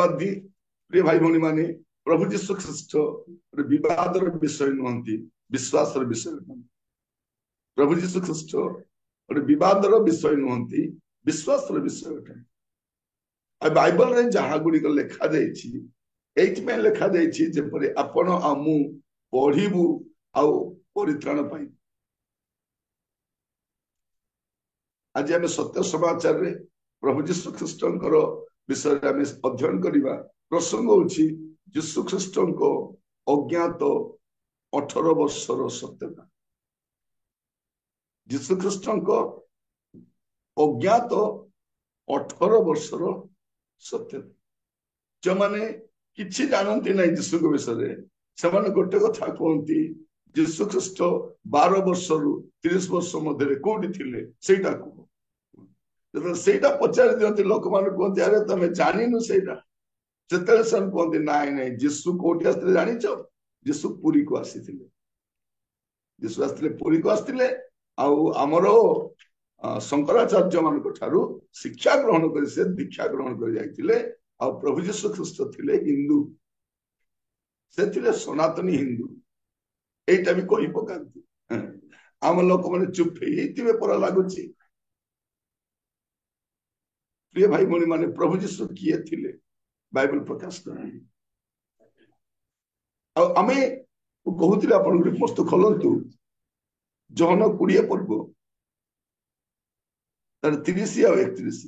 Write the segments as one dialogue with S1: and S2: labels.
S1: धन्यवाद दी प्रिय भाई भौणी माने प्रभु जीशु ख्रीष्ट विवाद विषय नुहति विश्वास विषय नुहति प्रभु जीशु ख्रीष्ट विवाद विषय नुहति विश्वास विषय अटे बाइबल रे जहा गुड़िक लेखा देछि लेखा देछि जेपरि आपण आ मु पढ़िबु आ परित्राण पाई आज आम सत्य समाचार रे प्रभु जीशु ख्रीष्टंकर विषय आम अध्ययन करवा प्रसंग होछि जीशु ख्रीष्टंक अज्ञात 18 वर्षर सत्यता जीशु ख्रीष्टंक अज्ञात 18 वर्षर सत्यता जो माने किछि जानती ना जीशु के विषय से गोटे कथा कहती जीशु ख्रीष्ट 12 वर्ष रु 30 वर्ष मध्य कोठी थिले सेटा पचारि दियंती लोक मान कहते अरे तमे जानिनु सेटा सेते सन कहते नाइ नाइ जीशु कोठी आस्ते जानिछ जीशु पुरी को आसीथिले जीशु आस्ते पुरी को आस्तिले आउ हमरो शंकराचार्य मान ठारू शिक्षा ग्रहण कर से दीक्षा ग्रहण कर जाइतिले आ प्रभु जीशु ख्रीष्ट थिले हिंदू से थिले सनातनी हिंदू एटा भी कहि पकांती आम लोक माने चुप हेतिबे पर लागुची प्रिय भाई भौणी माने प्रभु जीशु किए थिले बाइबल प्रकाश करनी आमे कहूतिले आपण गुडी पुस्तक खोलंतु जहन 20 पर्व तार 30 आ 31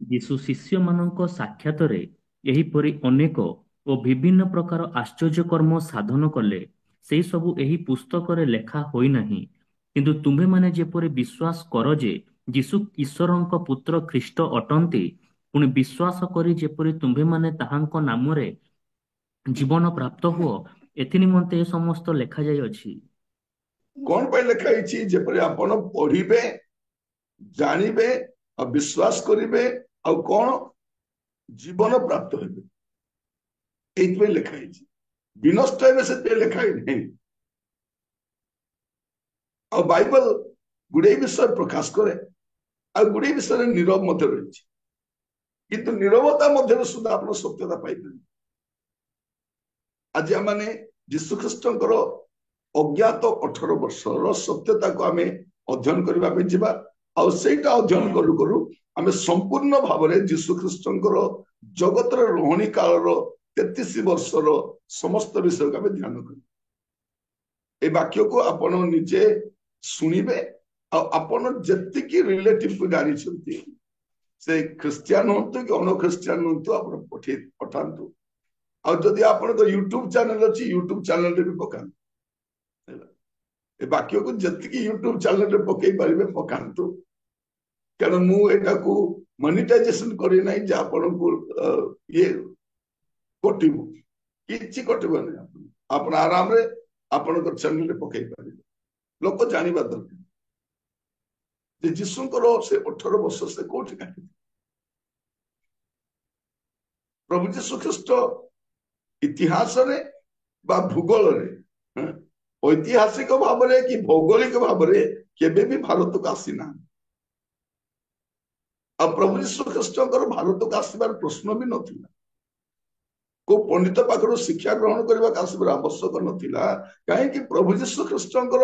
S2: यीशु शिष्य मानक साक्षात रे एही परि अनेक ओ विभिन्न प्रकार आश्चर्य कर्म साधन कले से सबु एही पुस्तक रे लेखा होई नाही किंतु तुम्हे माने जेपरि विश्वास कर जे यीशु ईश्वरंक पुत्र ख्रीष्ट अटंती पुनि विश्वास करी जेपरि तुम्हे माने ताहांक नाम रे जीवन प्राप्त हुओ एथि निमंते समस्त लेखा जाय अछि
S1: कोन पे लेखा अछि जेपरि आपण पढिबे जानिबे आ विश्वास करिबे आ कोन जीवन प्राप्त हेबे एथि पे लेखा अछि विनष्ट हेबे से लेखा नै आ बाइबल गुडे विषय प्रकाश करे आ गुडे विषय नीरव मध्य रही किंतु नीरवता मध्य सुधा आप सत्यता पाइबे आज माने जीशु ख्रीष्टंकर अज्ञात 18 वर्षर सत्यता को आमे अध्ययन करबा पे जिबा आ सेटा अध्ययन करू करू आमे संपूर्ण भाव में जीशु ख्रीष्टंकर जगतर रोहणी कालर 33 वर्षर समस्त विषय को आमे ध्यान करू ए वाक्य को आपण निजे सुनिबे आपण जत्तिकी रिलेटिव को जानी छथि से क्रिश्चियन होतु कि अन क्रिश्चियन होतु आपण पठांतु आ जदि आपण तो यूट्यूब चैनल अछि यूट्यूब चैनल रे भी पकान ए वाक्य को जत्तिकी यूट्यूब चैनल रे पकई परिबे पकांतु कारण मु एटा को मोनेटाइजेशन करि नै जे आपण को ये कोटिबु किछि कोटिबो नै आपण आराम रे आपण को चैनल रे पकई परिबे लोक जानिबा दरकार जे जीशुंकर से 18 वर्ष से कोठी काटी प्रभु जीशु ख्रीष्ट इतिहास रे बा भूगोल रे ऐतिहासिक भाव रे कि भौगोलिक भाव रे केबे भी भारत को आसीना आ प्रभु जीशु ख्रीष्टंकर भारत को आसीबार प्रश्न भी नथिला को पंडित पाखर शिक्षा ग्रहण करबा आसीबार आवश्यक नथिला काहे कि प्रभु जीशु ख्रीष्टंकर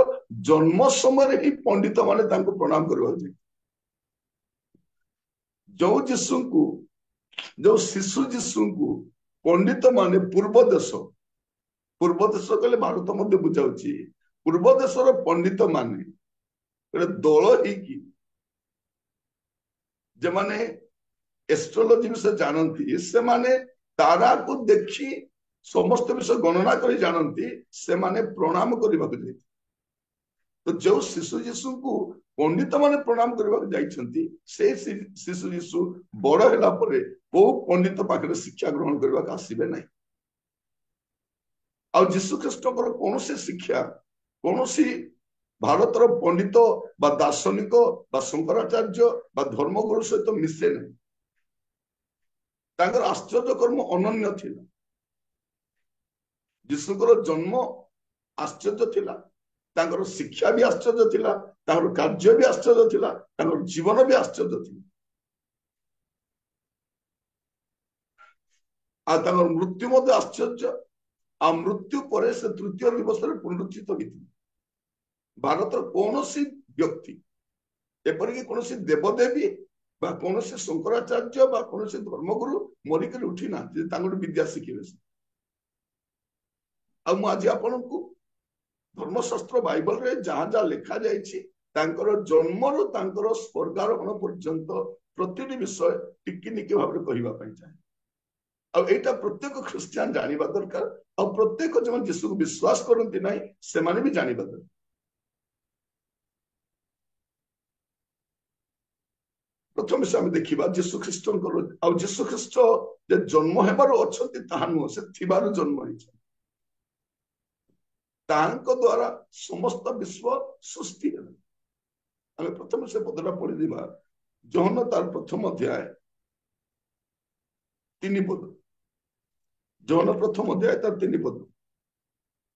S1: जन्म समय रे ही पंडित माने तांको प्रणाम करबा जे जो शिशु जीशु को पंडित माने पूर्व देश कहले भारत मध्य बुझाउची पूर्व देशर पंडित माने दल ही की जे माने एस्ट्रोलॉजी विषय जानती से माने तारा को देखी समस्त विषय गणना कर जानती से माने प्रणाम करबा को जाय तो जो शिशु जीशु को पंडित माने प्रणाम करबा को जाइछंती से शिशु जीशु बड़ होला परे बहु पंडित पाखरे शिक्षा ग्रहण करबा का आसीबे नै आ जीशु ख्रीष्टकर कोनोसी शिक्षा कोनोसी भारतर पंडित बा दार्शनिक बा शंकराचार्य बा धर्मगुरु सहित मिसे नै तांकर आश्चर्य कर्म अनन्य थिला जीशुकर जन्म आश्चर्य थिला तांकर शिक्षा भी आश्चर्य थिला तांकर कार्य भी आश्चर्य थिला तांकर जीवन भी आश्चर्य थिला ଆଉ ତାଙ୍କର ମୃତ୍ୟୁ ମଧ୍ୟ ଆଶ୍ଚର୍ଯ୍ୟ। ଆଉ ମୃତ୍ୟୁ ପରେ ସେ ତୃତୀୟ ଦିବସରେ ପୁନରୁତ୍ଥିତ ହୋଇଥିଲେ। ଭାରତର କୌଣସି ବ୍ୟକ୍ତି ଏପରିକି କୌଣସି ଦେବଦେବୀ ବା କୌଣସି ଶଙ୍କରାଚାର୍ଯ୍ୟ ବା କୌଣସି ଧର୍ମଗୁରୁ ମରିକରି ଉଠି ନାହାନ୍ତି ଯେ ତାଙ୍କଠୁ ବିଦ୍ୟା ଶିଖିବେ। ଆଉ ମୁଁ ଆଜି ଆପଣଙ୍କୁ ଧର୍ମଶାସ୍ତ୍ର ବାଇବଲରେ ଯାହା ଯାହା ଲେଖା ଯାଇଛି ତାଙ୍କର ଜନ୍ମରୁ ତାଙ୍କର ସ୍ୱର୍ଗାରୋହଣ ପର୍ଯ୍ୟନ୍ତ ପ୍ରତିଟି ବିଷୟ ଟିକିନିକି ଭାବରେ କହିବା ପାଇଁ ଚାହେଁ। ଆଉ ଏଇଟା ପ୍ରତ୍ୟେକ ଖ୍ରୀଷ୍ଟିଆନ ଜାଣିବା ଦରକାର। ଆଉ ପ୍ରତ୍ୟେକ ଯେଉଁମାନେ ଯୀଶୁକୁ ବିଶ୍ୱାସ କରନ୍ତି ନାହିଁ ସେମାନେ ବି ଜାଣିବା ଦରକାର। ପ୍ରଥମ ବିଷୟ ଆମେ ଦେଖିବା ଯୀଶୁ ଖ୍ରୀଷ୍ଟଙ୍କର। ଆଉ ଯୀଶୁ ଖ୍ରୀଷ୍ଟ ଯେ ଜନ୍ମ ହେବାରୁ ଅଛନ୍ତି ତାହା ନୁହଁ, ସେ ଥିବାରୁ ଜନ୍ମ ହେଇଛନ୍ତି। ତାଙ୍କ ଦ୍ୱାରା ସମସ୍ତ ବିଶ୍ୱ ସୃଷ୍ଟି ହେଲା। ଆମେ ପ୍ରଥମେ ସେ ପଦଟା ପଢିଯିବା, ଯୋହନ ତାର ପ୍ରଥମ ଅଧ୍ୟାୟ 3 ପଦ। ଯୋହନ ପ୍ରଥମ ଅଧ୍ୟାୟ ତାର 3 ପଦ।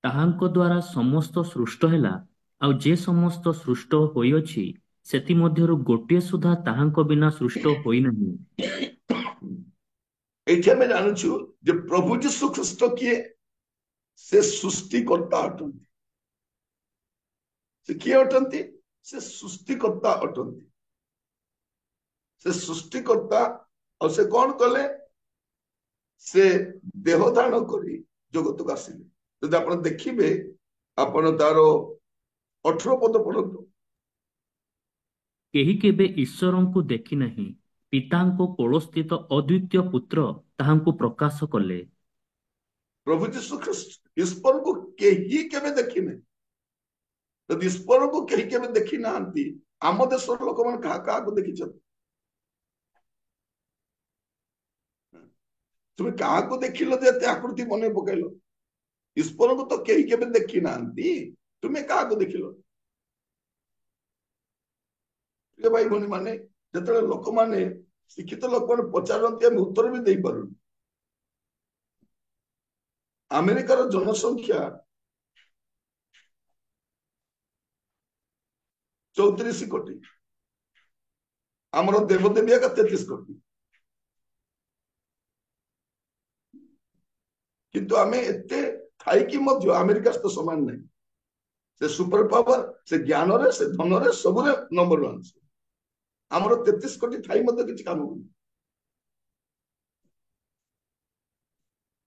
S2: ତାହାଙ୍କ ଦ୍ୱାରା ସମସ୍ତ ସୃଷ୍ଟ ହେଲା, ଆଉ ଯେ ସମସ୍ତ ସୃଷ୍ଟ ହୋଇଅଛି ସେଥିମଧ୍ୟରୁ ଗୋଟିଏ ସୁଦ୍ଧା ତାହାଙ୍କ ବିନା ସୃଷ୍ଟ ହୋଇନାହିଁ।
S1: ଏଇଠି ଆମେ ଜାଣୁଛୁ ଯେ ପ୍ରଭୁ ଯୀଶୁ ଖ୍ରୀଷ୍ଟ କିଏ? ସେ ସୃଷ୍ଟିକର୍ତ୍ତା ଅଟନ୍ତି। ସେ କିଏ ଅଟନ୍ତି? ସେ ସୃଷ୍ଟିକର୍ତ୍ତା ଅଟନ୍ତି। ସେ ସୃଷ୍ଟିକର୍ତ୍ତା। ଆଉ ସେ କଣ କଲେ? ସେ ଦେହ ଧାରଣ କରି ଜଗତକୁ ଆସିଲେ। ଯଦି ଆପଣ ଦେଖିବେ, ଆପଣ ତାର 18 ପଦ ପଢନ୍ତୁ।
S2: କେହି କେବେ ଈଶ୍ୱରଙ୍କୁ ଦେଖି ନାହିଁ, ପିତାଙ୍କ କୋଳସ୍ଥିତ ଅଦ୍ୱିତୀୟ ପୁତ୍ର ତାହାଙ୍କୁ ପ୍ରକାଶ କଲେ।
S1: ପ୍ରଭୁ ଯୀଶୁ ଖ୍ରୀଷ୍ଟ ଈଶ୍ୱରଙ୍କୁ କେହି କେବେ ଦେଖିନାହିଁ। ଯଦି ଈଶ୍ୱରଙ୍କୁ କେହି କେବେ ଦେଖି ନାହାନ୍ତି, ଆମ ଦେଶର ଲୋକମାନେ କାହାକୁ ଦେଖିଛନ୍ତି? ତୁମେ କାହାକୁ ଦେଖିଲ ଯେ ଏତେ ଆକୃତି ମନେ ପକେଇଲ? ଈଶ୍ୱରଙ୍କୁ ତ କେହି କେବେ ଦେଖି ନାହାନ୍ତି, ତୁମେ କାହାକୁ ଦେଖିଲ? ଭାଇ ଭଉଣୀ ମାନେ, ଯେତେବେଳେ ଲୋକମାନେ ଶିକ୍ଷିତ ଲୋକମାନେ ପଚାରନ୍ତି ଆମେ ଉତ୍ତର ବି ଦେଇପାରୁନି। ଆମେରିକାର ଜନସଂଖ୍ୟା 34 କୋଟି, ଆମର ଦେବଦେବୀ ଏକା 33 କୋଟି। କିନ୍ତୁ ଆମେ ଏତେ ଥାଇକି ମଧ୍ୟ ଆମେରିକା ସହିତ ସମାନ ନାହିଁ। ସେ ସୁପର ପାୱାର, ସେ ଜ୍ଞାନରେ, ସେ ଧନରେ, ସବୁରେ ନମ୍ବର 1। ଆମର 33 କୋଟି ଥାଇ ମଧ୍ୟ କିଛି କାମ କରୁନି।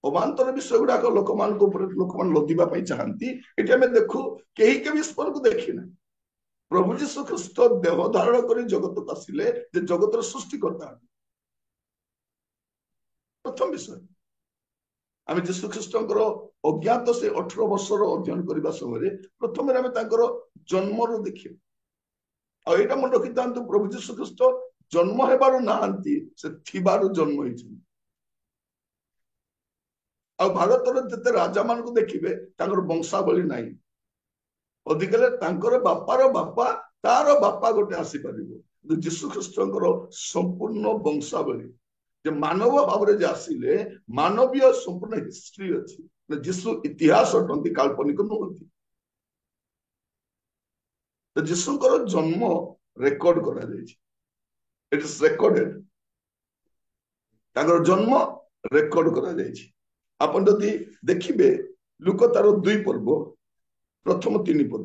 S1: ଅବାନ୍ତର ବିଷୟ ଗୁଡାକ ଲୋକମାନଙ୍କ ଉପରେ ଲୋକମାନେ ଲଦିବା ପାଇଁ ଚାହାନ୍ତି। ଏଠି ଆମେ ଦେଖୁ କେହି କେବେ ଈଶ୍ୱରକୁ ଦେଖିନାହିଁ। ପ୍ରଭୁ ଯୀଶୁ ଖ୍ରୀଷ୍ଟ ଦେହ ଧାରଣ କରି ଜଗତକୁ ଆସିଲେ ଯେ ଜଗତର ସୃଷ୍ଟିକର୍ତ୍ତା। ପ୍ରଥମ ବିଷୟ ଆମେ ଯୀଶୁ ଖ୍ରୀଷ୍ଟଙ୍କର ଅଜ୍ଞାତ ସେ 18 ବର୍ଷର ଅଧ୍ୟୟନ କରିବା ସମୟରେ ପ୍ରଥମେ ଆମେ ତାଙ୍କର ଜନ୍ମରୁ ଦେଖିବା। ଆଉ ଏଇଟା ମନେ ରଖିଥାନ୍ତୁ, ପ୍ରଭୁ ଯୀଶୁ ଖ୍ରୀଷ୍ଟ ଜନ୍ମ ହେବାରୁ ନାହାନ୍ତି, ସେ ଥିବାରୁ ଜନ୍ମ ହେଇଛନ୍ତି। ଆଉ ଭାରତର ଯେତେ ରାଜା ମାନଙ୍କୁ ଦେଖିବେ ତାଙ୍କର ବଂଶାବଳୀ ନାହିଁ। ଅଧିକା ତାଙ୍କର ବାପାର ବାପା ତାର ବାପା ଗୋଟେ ଆସିପାରିବ। ଯୀଶୁ ଖ୍ରୀଷ୍ଟଙ୍କର ସମ୍ପୂର୍ଣ୍ଣ ବଂଶାବଳୀ ଯେ ମାନବ ଭାବରେ ଯେ ଆସିଲେ, ମାନବୀୟ ସମ୍ପୂର୍ଣ୍ଣ ହିଷ୍ଟ୍ରି ଅଛି। ଯୀଶୁ ଇତିହାସ ଅଟନ୍ତି, କାଳ୍ପନିକ ନୁହନ୍ତି। ଯୀଶୁଙ୍କର ଜନ୍ମ ରେକର୍ଡ କରାଯାଇଛି। ଇଟ ଇଜ ରେକର୍ଡେଡ। ତାଙ୍କର ଜନ୍ମ ରେକର୍ଡ କରାଯାଇଛି। ଆପଣ ଯଦି ଦେଖିବେ ଲୁକ ତାର 2 ପର୍ବ ପ୍ରଥମ 3 ପଦ।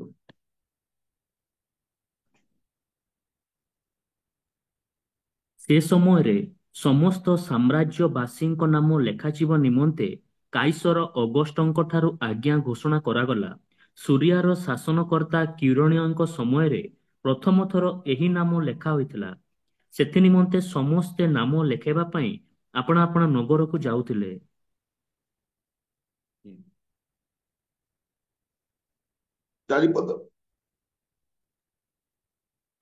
S2: ସେ ସମୟରେ ସମସ୍ତ ସାମ୍ରାଜ୍ୟବାସୀଙ୍କ ନାମ ଲେଖାଯିବା ନିମନ୍ତେ କାଇସର ଅଗଷ୍ଟଙ୍କ ଠାରୁ ଆଜ୍ଞା ଘୋଷଣା କରାଗଲା। ସୁରିଆର ଶାସନକର୍ତ୍ତା କିରଣୀୟଙ୍କ ସମୟରେ ପ୍ରଥମ ଥର ଏହି ନାମ ଲେଖା ହୋଇଥିଲା। ସେଥି ନିମନ୍ତେ ସମସ୍ତେ ନାମ ଲେଖାଇବା ପାଇଁ ଆପଣା ଆପଣା ନଗରକୁ ଯାଉଥିଲେ।
S1: 4 ପଦ।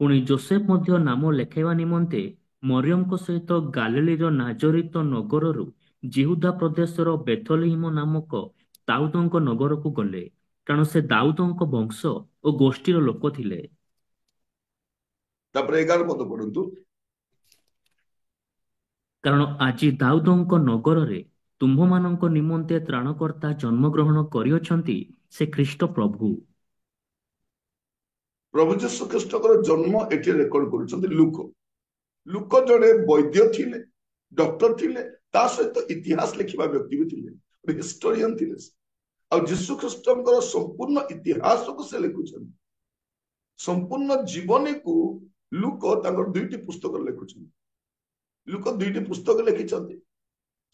S2: ପୁଣି ଜୋସେଫ ମଧ୍ୟ ନାମ ଲେଖାଇବା ନିମନ୍ତେ ମରିୟମଙ୍କ ସହିତ ଗାଲିଲୀର ନାଜରିତ ନଗରରୁ ଜିହୁଦା ପ୍ରଦେଶର ବେଥଲେହେମ ନାମକ ଦାଉଦଙ୍କ ନଗରକୁ ଗଲେ, କାରଣ ସେ ଦାଉଦଙ୍କ ବଂଶ ଓ ଗୋଷ୍ଠୀର ଲୋକ ଥିଲେ।
S1: ତାପରେ 11 ପଦ ପଢନ୍ତୁ।
S2: କାରଣ ଆଜି ଦାଉଦଙ୍କ ନଗରରେ ତୁମ୍ଭମାନଙ୍କ ନିମନ୍ତେ ତ୍ରାଣକର୍ତ୍ତା ଜନ୍ମଗ୍ରହଣ କରିଅଛନ୍ତି, ସେ ଖ୍ରୀଷ୍ଟ ପ୍ରଭୁ।
S1: ପ୍ରଭୁ ଯୀଶୁ ଖ୍ରୀଷ୍ଟଙ୍କର ଜନ୍ମ ଏଠି ରେକର୍ଡ କରୁଛନ୍ତି ଲୁକ। ଲୁକ ଜଣେ ବୈଦ୍ୟ ଥିଲେ, ଡକ୍ଟର ଥିଲେ, ତା ସହିତ ଇତିହାସ ଲେଖିବା ବ୍ୟକ୍ତି ବି ଥିଲେ, ହିଷ୍ଟୋରିଆନ ଥିଲେ। ଆଉ ଯୀଶୁ ଖ୍ରୀଷ୍ଟଙ୍କର ସମ୍ପୂର୍ଣ୍ଣ ଇତିହାସକୁ ସେ ଲେଖୁଛନ୍ତି, ସମ୍ପୂର୍ଣ୍ଣ ଜୀବନୀକୁ ଲୁକ ତାଙ୍କର 2ଟି ପୁସ୍ତକରେ ଲେଖୁଛନ୍ତି। ଲୁକ 2ଟି ପୁସ୍ତକ ଲେଖିଛନ୍ତି।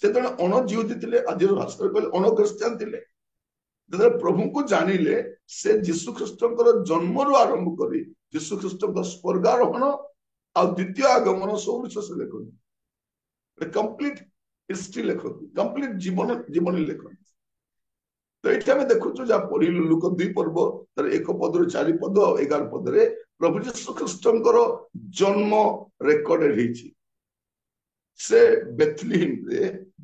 S1: ସେ ଜଣେ ଅଣଜିହୁଦୀ ଥିଲେ, ଆଜିର ଭାଷାରେ କହିଲେ ଅଣଖ୍ରୀଷ୍ଟିଆନ ଥିଲେ। ଯେତେବେଳେ ପ୍ରଭୁଙ୍କୁ ଜାଣିଲେ, ସେ ଯୀଶୁ ଖ୍ରୀଷ୍ଟଙ୍କର ଜନ୍ମରୁ ଆରମ୍ଭ କରି ଯୀଶୁ ଖ୍ରୀଷ୍ଟଙ୍କର ସ୍ୱର୍ଗାରୋହଣ ଆଉ ଦ୍ୱିତୀୟ ଆଗମନ ସବୁ ବିଷୟ ସେ ଲେଖନ୍ତି। କମ୍ପ୍ଲିଟ ହିଷ୍ଟ୍ରି ଲେଖନ୍ତି, କମ୍ପ୍ଲିଟ ଜୀବନୀ ଲେଖନ୍ତି। ତ ଏଇଠି ଆମେ ଦେଖୁଛୁ, ଯାହା ପଢିଲୁ ଲୁକ 2 ପର୍ବ ତାର 1 ପଦରୁ 4 ପଦ ଆଉ 11 ପଦରେ ପ୍ରଭୁ ଯୀଶୁ ଖ୍ରୀଷ୍ଟଙ୍କର ଜନ୍ମ ରେକର୍ଡ ହେଇଛି। ସେ ବେଥଲିହିମରେ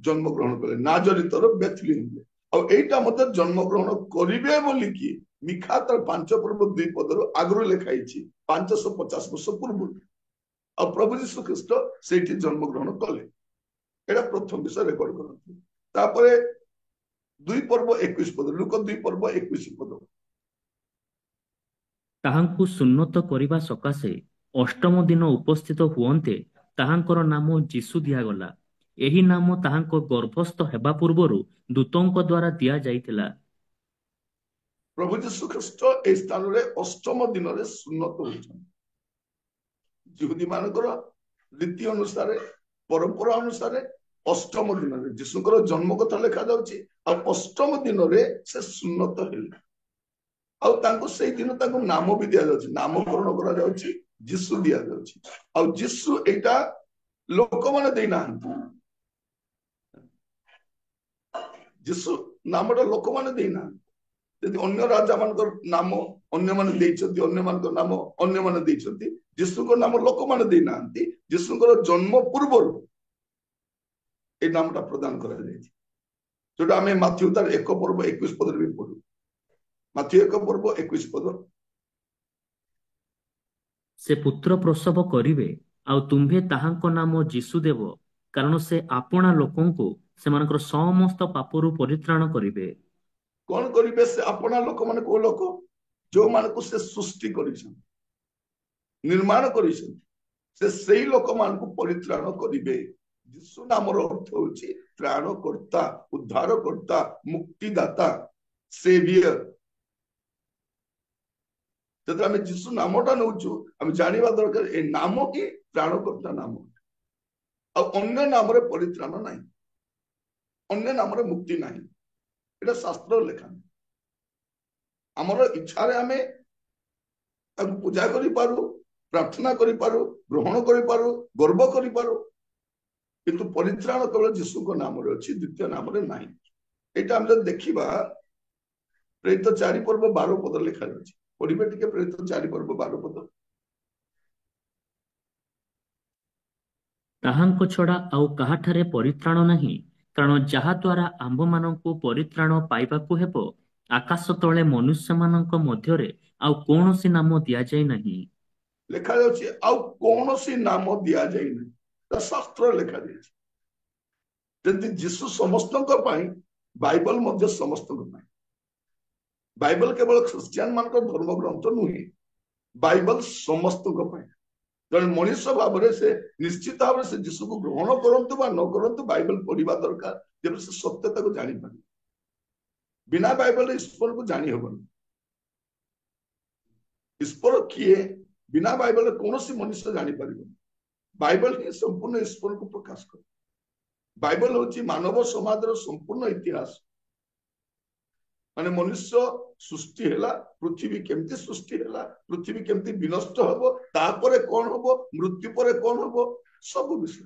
S1: ଜନ୍ମଗ୍ରହଣ କଲେ, ନାଜରିତର ବେଥଲିହିମରେ। ଆଉ ଏଇଟା ମଧ୍ୟ ଜନ୍ମଗ୍ରହଣ କରିବେ ବୋଲିକି ମିଖା ତାର 5 ପର୍ବ 2 ପଦରୁ ଆଗରୁ ଲେଖା ହେଇଛି, 550 ବର୍ଷ ପୂର୍ବରୁ। ଆଉ ପ୍ରଭୁ ଯୀଶୁ ଖ୍ରୀଷ୍ଟ ସେଇଠି ଜନ୍ମଗ୍ରହଣ କଲେ। ଏଇଟା ପ୍ରଥମ ବିଷୟ ରେକର୍ଡ କରନ୍ତି। ତାପରେ 2 ପର୍ବ 21 ପଦ, ଲୁକ 2 ପର୍ବ 21 ପଦ।
S2: ତାହାଙ୍କୁ ସୁନ୍ନତ କରିବା ସକାଶେ ଅଷ୍ଟମ ଦିନ ଉପସ୍ଥିତ ହୁଅନ୍ତେ ତାହାଙ୍କର ନାମ ଯୀଶୁ ଦିଆଗଲା। ଏହି ନାମ ତାହାଙ୍କ ଗର୍ଭସ୍ଥ ହେବା ପୂର୍ବରୁ ଦୂତଙ୍କ ଦ୍ୱାରା ଦିଆଯାଇଥିଲା।
S1: ପ୍ରଭୁ ଯୀଶୁ ଖ୍ରୀଷ୍ଟ ଏହି ସ୍ଥାନରେ ଅଷ୍ଟମ ଦିନରେ ସୁନ୍ନତ ହୋଇଛନ୍ତି। ଯିହୁଦୀ ମାନଙ୍କର ରୀତି ଅନୁସାରେ, ପରମ୍ପରା ଅନୁସାରେ ଅଷ୍ଟମ ଦିନରେ ଯୀଶୁଙ୍କର ଜନ୍ମ କଥା ଲେଖାଯାଉଛି, ଆଉ ଅଷ୍ଟମ ଦିନରେ ସେ ସୁନ୍ନତ ହେଲେ। ଆଉ ତାଙ୍କୁ ସେଇ ଦିନ ତାଙ୍କୁ ନାମ ବି ଦିଆଯାଉଛି, ନାମକରଣ କରାଯାଉଛି, ଯୀଶୁ ଦିଆଯାଉଛି। ଆଉ ଯୀଶୁ ଏଇଟା ଲୋକମାନେ ଦେଇନାହାନ୍ତି, ଯୀଶୁ ନାମଟା ଲୋକମାନେ ଦେଇନାହାନ୍ତି। ଯଦି ଅନ୍ୟ ରାଜା ମାନଙ୍କର ନାମ ଅନ୍ୟମାନେ ଦେଇଛନ୍ତି, ଅନ୍ୟମାନଙ୍କ ନାମ ଅନ୍ୟମାନେ ଦେଇଛନ୍ତି, ଯୀଶୁଙ୍କ ନାମ ଲୋକମାନେ ଦେଇନାହାନ୍ତି। ଯୀଶୁଙ୍କର ଜନ୍ମ ପୂର୍ବରୁ এই নামটা প্রদান କରାଯାଇଛି, ଯୋଉଟା ଆମେ ମାଥ୍ୟୁ ତାର 1 ପର୍ବ 21 ପଦରେ ବି ପଢୁ। ମାଥ୍ୟୁ 1 ପର୍ବ 21 ପଦ।
S2: ସେ ପୁତ୍ର ପ୍ରସବ କରିବେ, ଆଉ ତୁମ୍ଭେ ତାହାଙ୍କ ନାମ ଯୀଶୁ ଦେବ, କାରଣ ସେ ଆପଣା ଲୋକଙ୍କୁ ସେମାନଙ୍କର ସମସ୍ତ ପାପରୁ ପରିତ୍ରାଣ କରିବେ।
S1: କଣ କରିବେ ସେ ଆପଣା ଲୋକ? ମାନେ କୋଉ ଲୋକ? ଯୋଉମାନଙ୍କୁ ସେ ସୃଷ୍ଟି କରିଛନ୍ତି, ନିର୍ମାଣ କରିଛନ୍ତି, ସେ ସେଇ ଲୋକମାନଙ୍କୁ ପରିତ୍ରାଣ କରିବେ। ଯୀଶୁ ନାମର ଅର୍ଥ ହଉଛି ତ୍ରାଣକର୍ତ୍ତା, ଉଦ୍ଧାରକର୍ତ୍ତା, ମୁକ୍ତିଦାତା, ସେଭିୟର। ଯେତେବେଳେ ଆମେ ଯୀଶୁ ନାମଟା ନେଉଛୁ, ଆମେ ଜାଣିବା ଦରକାର ଏ ନାମ ହିଁ ତ୍ରାଣକର୍ତ୍ତା ନାମ। ଆଉ ଅନ୍ୟ ନାମରେ ପରିତ୍ରାଣ ନାହିଁ, ଅନ୍ୟ ନାମରେ ମୁକ୍ତି ନାହିଁ। ଏଇଟା ଶାସ୍ତ୍ର ଲେଖା। ଆମର ଇଚ୍ଛାରେ ଆମେ ତାକୁ ପୂଜା କରିପାରୁ, ପ୍ରାର୍ଥନା କରିପାରୁ, ଗ୍ରହଣ କରିପାରୁ, ଗର୍ବ କରିପାରୁ, କିନ୍ତୁ ପରିତ୍ରାଣ କେବଳ ଯୀଶୁଙ୍କ ନାମରେ ଅଛି, ଦ୍ୱିତୀୟ ନାମରେ ନାହିଁ। ଏଇଟା ଆମେ ଯଦି ଦେଖିବା, ପ୍ରେରିତ 4 ପର୍ବ 12 ପଦ ଲେଖାଯାଉଛି। ପଢିବେ ଟିକେ ପ୍ରେରିତ 4 ପର୍ବ 12 ପଦ।
S2: ତାହାଙ୍କ ଛଡା ଆଉ କାହାଠାରେ ପରିତ୍ରାଣ ନାହିଁ, କାରଣ ଯାହା ଦ୍ୱାରା ଆମ୍ଭମାନଙ୍କୁ ପରିତ୍ରାଣ ପାଇବାକୁ ହେବ, ଆକାଶ ତଳେ ମନୁଷ୍ୟମାନଙ୍କ ମଧ୍ୟରେ ଆଉ କୌଣସି ନାମ ଦିଆଯାଇ ନାହିଁ।
S1: ଲେଖାଯାଉଛି ଆଉ କୌଣସି ନାମ ଦିଆଯାଇନାହିଁ, ଶାସ୍ତ୍ର ଲେଖାଯାଇଛି। ଯେମିତି ଯୀଶୁ ସମସ୍ତଙ୍କ ପାଇଁ, ବାଇବଲ ମଧ୍ୟ ସମସ୍ତଙ୍କ ପାଇଁ। ବାଇବଲ କେବଳ ଖ୍ରୀଷ୍ଟିଆନ ମାନଙ୍କ ଧର୍ମ ଗ୍ରନ୍ଥ ନୁହେଁ, ବାଇବଲ ସମସ୍ତଙ୍କ ପାଇଁ। ଜଣେ ମଣିଷ ଭାବରେ ସେ ନିଶ୍ଚିତ ଭାବରେ ସେ ଯୀଶୁକୁ ଗ୍ରହଣ କରନ୍ତୁ ବା ନ କରନ୍ତୁ, ବାଇବଲ ପଢିବା ଦରକାର, ଯେବେ ସେ ସତ୍ୟତାକୁ ଜାଣିପାରିବେ। ବିନା ବାଇବଲରେ ଈଶ୍ୱରକୁ ଜାଣି ହବନି। ଈଶ୍ୱର କିଏ ବିନା ବାଇବଲରେ କୌଣସି ମନୁଷ୍ୟ ଜାଣିପାରିବନି। ବାଇବଲ ହିଁ ସମ୍ପୂର୍ଣ୍ଣ ଈଶ୍ୱରକୁ ପ୍ରକାଶ କରେ। ବାଇବଲ ହଉଛି ମାନବ ସମାଜର ସମ୍ପୂର୍ଣ୍ଣ ଇତିହାସ। ମାନେ ମନୁଷ୍ୟ ସୃଷ୍ଟି ହେଲା, ପୃଥିବୀ କେମିତି ସୃଷ୍ଟି ହେଲା, ପୃଥିବୀ କେମିତି ବିନଷ୍ଟ ହବ, ତାପରେ କଣ ହବ, ମୃତ୍ୟୁ ପରେ କଣ ହବ, ସବୁ ବିଷୟ।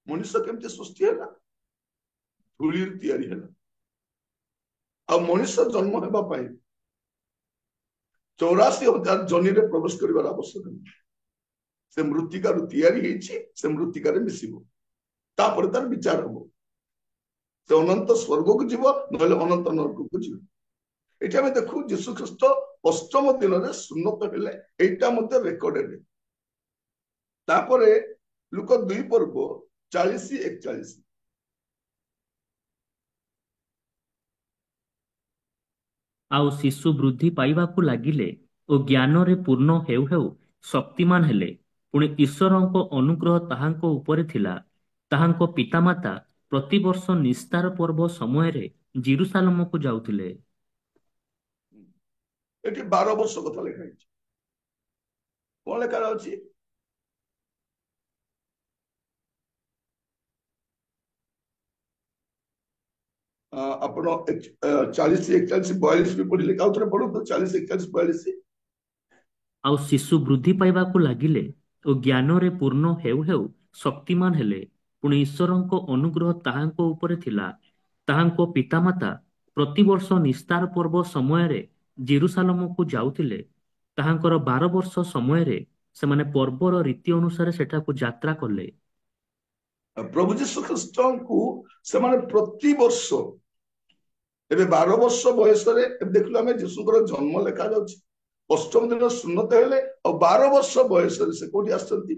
S1: ମନୁଷ୍ୟ କେମିତି ସୃଷ୍ଟି ହେଲା, ଧୂଳିରୁ ତିଆରି ହେଲା। ଆଉ ମଣିଷ ଜନ୍ମ ହେବା ପାଇଁ 84,000 ଜନିରେ ପ୍ରବେଶ କରିବାର ଆବଶ୍ୟକ ନାହିଁ। ସେ ମୃତ୍ତିକାରୁ ତିଆରି ହେଇଛି, ସେ ମୃତ୍ତିକାରେ ମିଶିବ, ତାପରେ ତାର ବିଚାର ହବ। ସେ ଅନନ୍ତ ସ୍ୱର୍ଗକୁ ଯିବ, ନହେଲେ ଅନନ୍ତ ନରକକୁ ଯିବ। ଏଠି ଆମେ ଦେଖୁ ଯୀଶୁ ଖ୍ରୀଷ୍ଟ ଅଷ୍ଟମ ଦିନରେ ସୁନ୍ନତ ହେଲେ, ଏଇଟା ମଧ୍ୟ ରେକର୍ଡେଡ। ତାପରେ ଲୁକ 2 ପର୍ବ 40-41।
S2: ଆଉ ଶିଶୁ ବୃଦ୍ଧି ପାଇବାକୁ ଲାଗିଲେ ଓ ଜ୍ଞାନରେ ପୂର୍ଣ୍ଣ ହେଉ ହେଉ ଶକ୍ତିମାନ ହେଲେ। ପୁଣି ଈଶ୍ୱରଙ୍କ ଅନୁଗ୍ରହ ତାହାଙ୍କ ଉପରେ ଥିଲା। ତାହାଙ୍କ ପିତାମାତା ପ୍ରତିବର୍ଷ ନିସ୍ତାର ପର୍ବ ସମୟରେ ଜିରୁସାଲମକୁ ଯାଉଥିଲେ।
S1: ଏଠି 12 ବର୍ଷ କଥା ଲେଖା ହେଇଛି। କଣ ଲେଖା ଅଛି? ଆପଣ 40, 41, 42 ବି ପଢିଲେ, ଆଉ ଥରେ ପଢନ୍ତୁ 40, 41, 42।
S2: ଆଉ ଶିଶୁ ବୃଦ୍ଧି ପାଇବାକୁ ଲାଗିଲେ ଓ ଜ୍ଞାନରେ ପୂର୍ଣ୍ଣ ହେଉ ହେଉ ଶକ୍ତିମାନ ହେଲେ। ପୁଣି ଈଶ୍ୱରଙ୍କ ଅନୁଗ୍ରହ ତାହାଙ୍କ ଉପରେ ଥିଲା। ତାହାଙ୍କ ପିତାମାତା ପ୍ରତିବର୍ଷ ନିସ୍ତାର ପର୍ବ ସମୟରେ ଜେରୁସାଲମକୁ ଯାଉଥିଲେ। ତାହାଙ୍କର 12 ବର୍ଷ ସମୟରେ ସେମାନେ ପର୍ବର ରୀତି ଅନୁସାରେ ସେଠାକୁ ଯାତ୍ରା କଲେ।
S1: ପ୍ରଭୁ ଯୀଶୁ ଖ୍ରୀଷ୍ଟଙ୍କୁ ସେମାନେ ପ୍ରତିବର୍ଷ, ଏବେ 12 ବର୍ଷ ବୟସରେ, ଏବେ ଦେଖିଲୁ ଆମେ ଯୀଶୁଙ୍କର ଜନ୍ମ ଲେଖା ଯାଉଛି, ଅଷ୍ଟମ ଦିନ ସୁନ୍ନତ ହେଲେ, ଆଉ 12 ବର୍ଷ ବୟସରେ ସେ କୋଉଠି ଆସିଛନ୍ତି?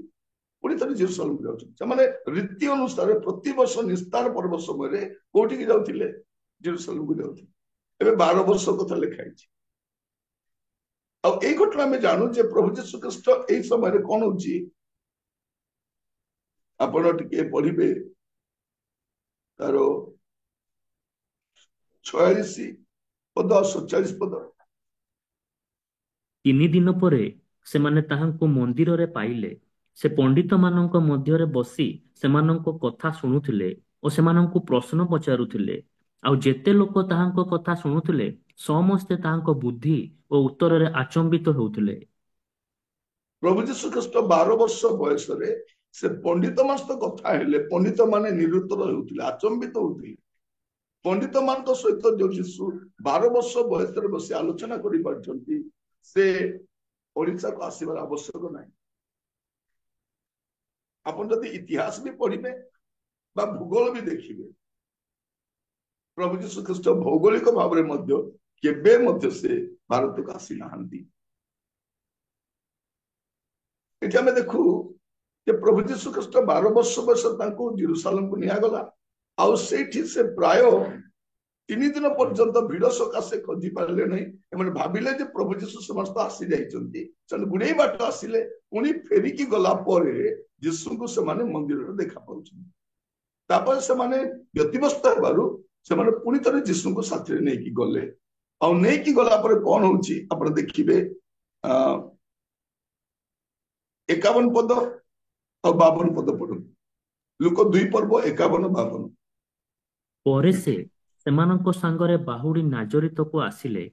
S1: ପୁଣି ଥରେ ଜେରୁସାଲେମ ଯାଉଛନ୍ତି। ସେମାନେ ରୀତି ଅନୁସାରେ ପ୍ରତିବର୍ଷ ନିସ୍ତାର ପର୍ବ ସମୟରେ କୋଉଠିକି ଯାଉଥିଲେ? ଜେରୁସାଲେମକୁ ଯାଉଥିଲେ। ଏବେ 12 ବର୍ଷ କଥା ଲେଖା ହେଇଛି। ଆଉ ଏଇ ଘଟଣା ଆମେ ଜାଣୁ ଯେ ପ୍ରଭୁ ଯୀଶୁ ଖ୍ରୀଷ୍ଟ ଏଇ ସମୟରେ କଣ ହଉଛି, ଆପଣ ଟିକେ ପଢିବେ ତାର 46 ପଦ, 47 ପଦ।
S2: 3 ଦିନ ପରେ ସେମାନେ ତାହାଙ୍କୁ ମନ୍ଦିରରେ ପାଇଲେ। ସେ ପଣ୍ଡିତମାନଙ୍କ ମଧ୍ୟରେ ବସି ସେମାନଙ୍କ କଥା ଶୁଣୁଥିଲେ ଓ ସେମାନଙ୍କୁ ପ୍ରଶ୍ନ ପଚାରୁଥିଲେ। ଆଉ ଯେତେ ଲୋକ ତାହାଙ୍କ କଥା ଶୁଣୁଥିଲେ ସମସ୍ତେ ତାହାଙ୍କ ବୁଦ୍ଧି ଓ ଉତ୍ତରରେ ଆଚମ୍ବିତ ହେଉଥିଲେ।
S1: ପ୍ରଭୁ ଯୀଶୁ ଖ୍ରୀଷ୍ଟ 12 ବର୍ଷ ବୟସରେ ସେ ପଣ୍ଡିତ ମାନଙ୍କ ସହିତ କଥା ହେଲେ, ପଣ୍ଡିତ ମାନେ ନିରୁତ୍ତର ହେଉଥିଲେ, ଆଚମ୍ବିତ ହଉଥିଲେ। ପଣ୍ଡିତ ମାନଙ୍କ ସହିତ ଯୋଉ ଯୀଶୁ 12 ବର୍ଷ ବୟସରେ ବସି ଆଲୋଚନା କରିପାରୁଛନ୍ତି, ସେ ଓଡିଶାକୁ ଆସିବାର ଆବଶ୍ୟକ ନାହିଁ। ଆପଣ ଯଦି ଇତିହାସ ବି ପଢିବେ ବା ଭୂଗୋଳ ବି ଦେଖିବେ, ପ୍ରଭୁ ଯୀଶୁ ଖ୍ରୀଷ୍ଟ ଭୌଗୋଳିକ ଭାବରେ ମଧ୍ୟ କେବେ ମଧ୍ୟ ସେ ଭାରତକୁ ଆସିନାହାନ୍ତି। ଏଠି ଆମେ ଦେଖୁ ଯେ ପ୍ରଭୁ ଯୀଶୁ ଖ୍ରୀଷ୍ଟ 12 ବର୍ଷ ବୟସ ତାଙ୍କୁ ଜେରୁସାଲେମକୁ ନିଆଗଲା। ଆଉ ସେଇଠି ସେ ପ୍ରାୟ 3 ଦିନ ପର୍ଯ୍ୟନ୍ତ ଭିଡ ସକାଶେ ଖୋଜି ପାରିଲେ ନାହିଁ। ଏମାନେ ଭାବିଲେ ଯେ ପ୍ରଭୁ ଯୀଶୁ ସମସ୍ତ ଆସି ଯାଇଛନ୍ତି, ସେମାନେ ଗୁଡେଇ ବାଟ ଆସିଲେ, ପୁଣି ଫେରିକି ଗଲା ପରେ ଯୀଶୁଙ୍କୁ ସେମାନେ ମନ୍ଦିରରେ ଦେଖା ପାଉଛନ୍ତି। ତାପରେ ସେମାନେ ବ୍ୟତିବ୍ୟସ୍ତ ହେବାରୁ ସେମାନେ ପୁଣି ଥରେ ଯୀଶୁଙ୍କୁ ସାଥିରେ ନେଇକି ଗଲେ। ଆଉ ନେଇକି ଗଲା ପରେ କଣ ହଉଛି ଆପଣ ଦେଖିବେ, 51 ପଦ ଆଉ 52 ପଦ ପଢନ୍ତୁ। ଲୁକ 2 ପର୍ବ 51, 52।
S2: ପରେ ସେ ସେମାନଙ୍କ ସାଙ୍ଗରେ ବାହୁଡ଼ି ନାଜରିତକୁ ଆସିଲେ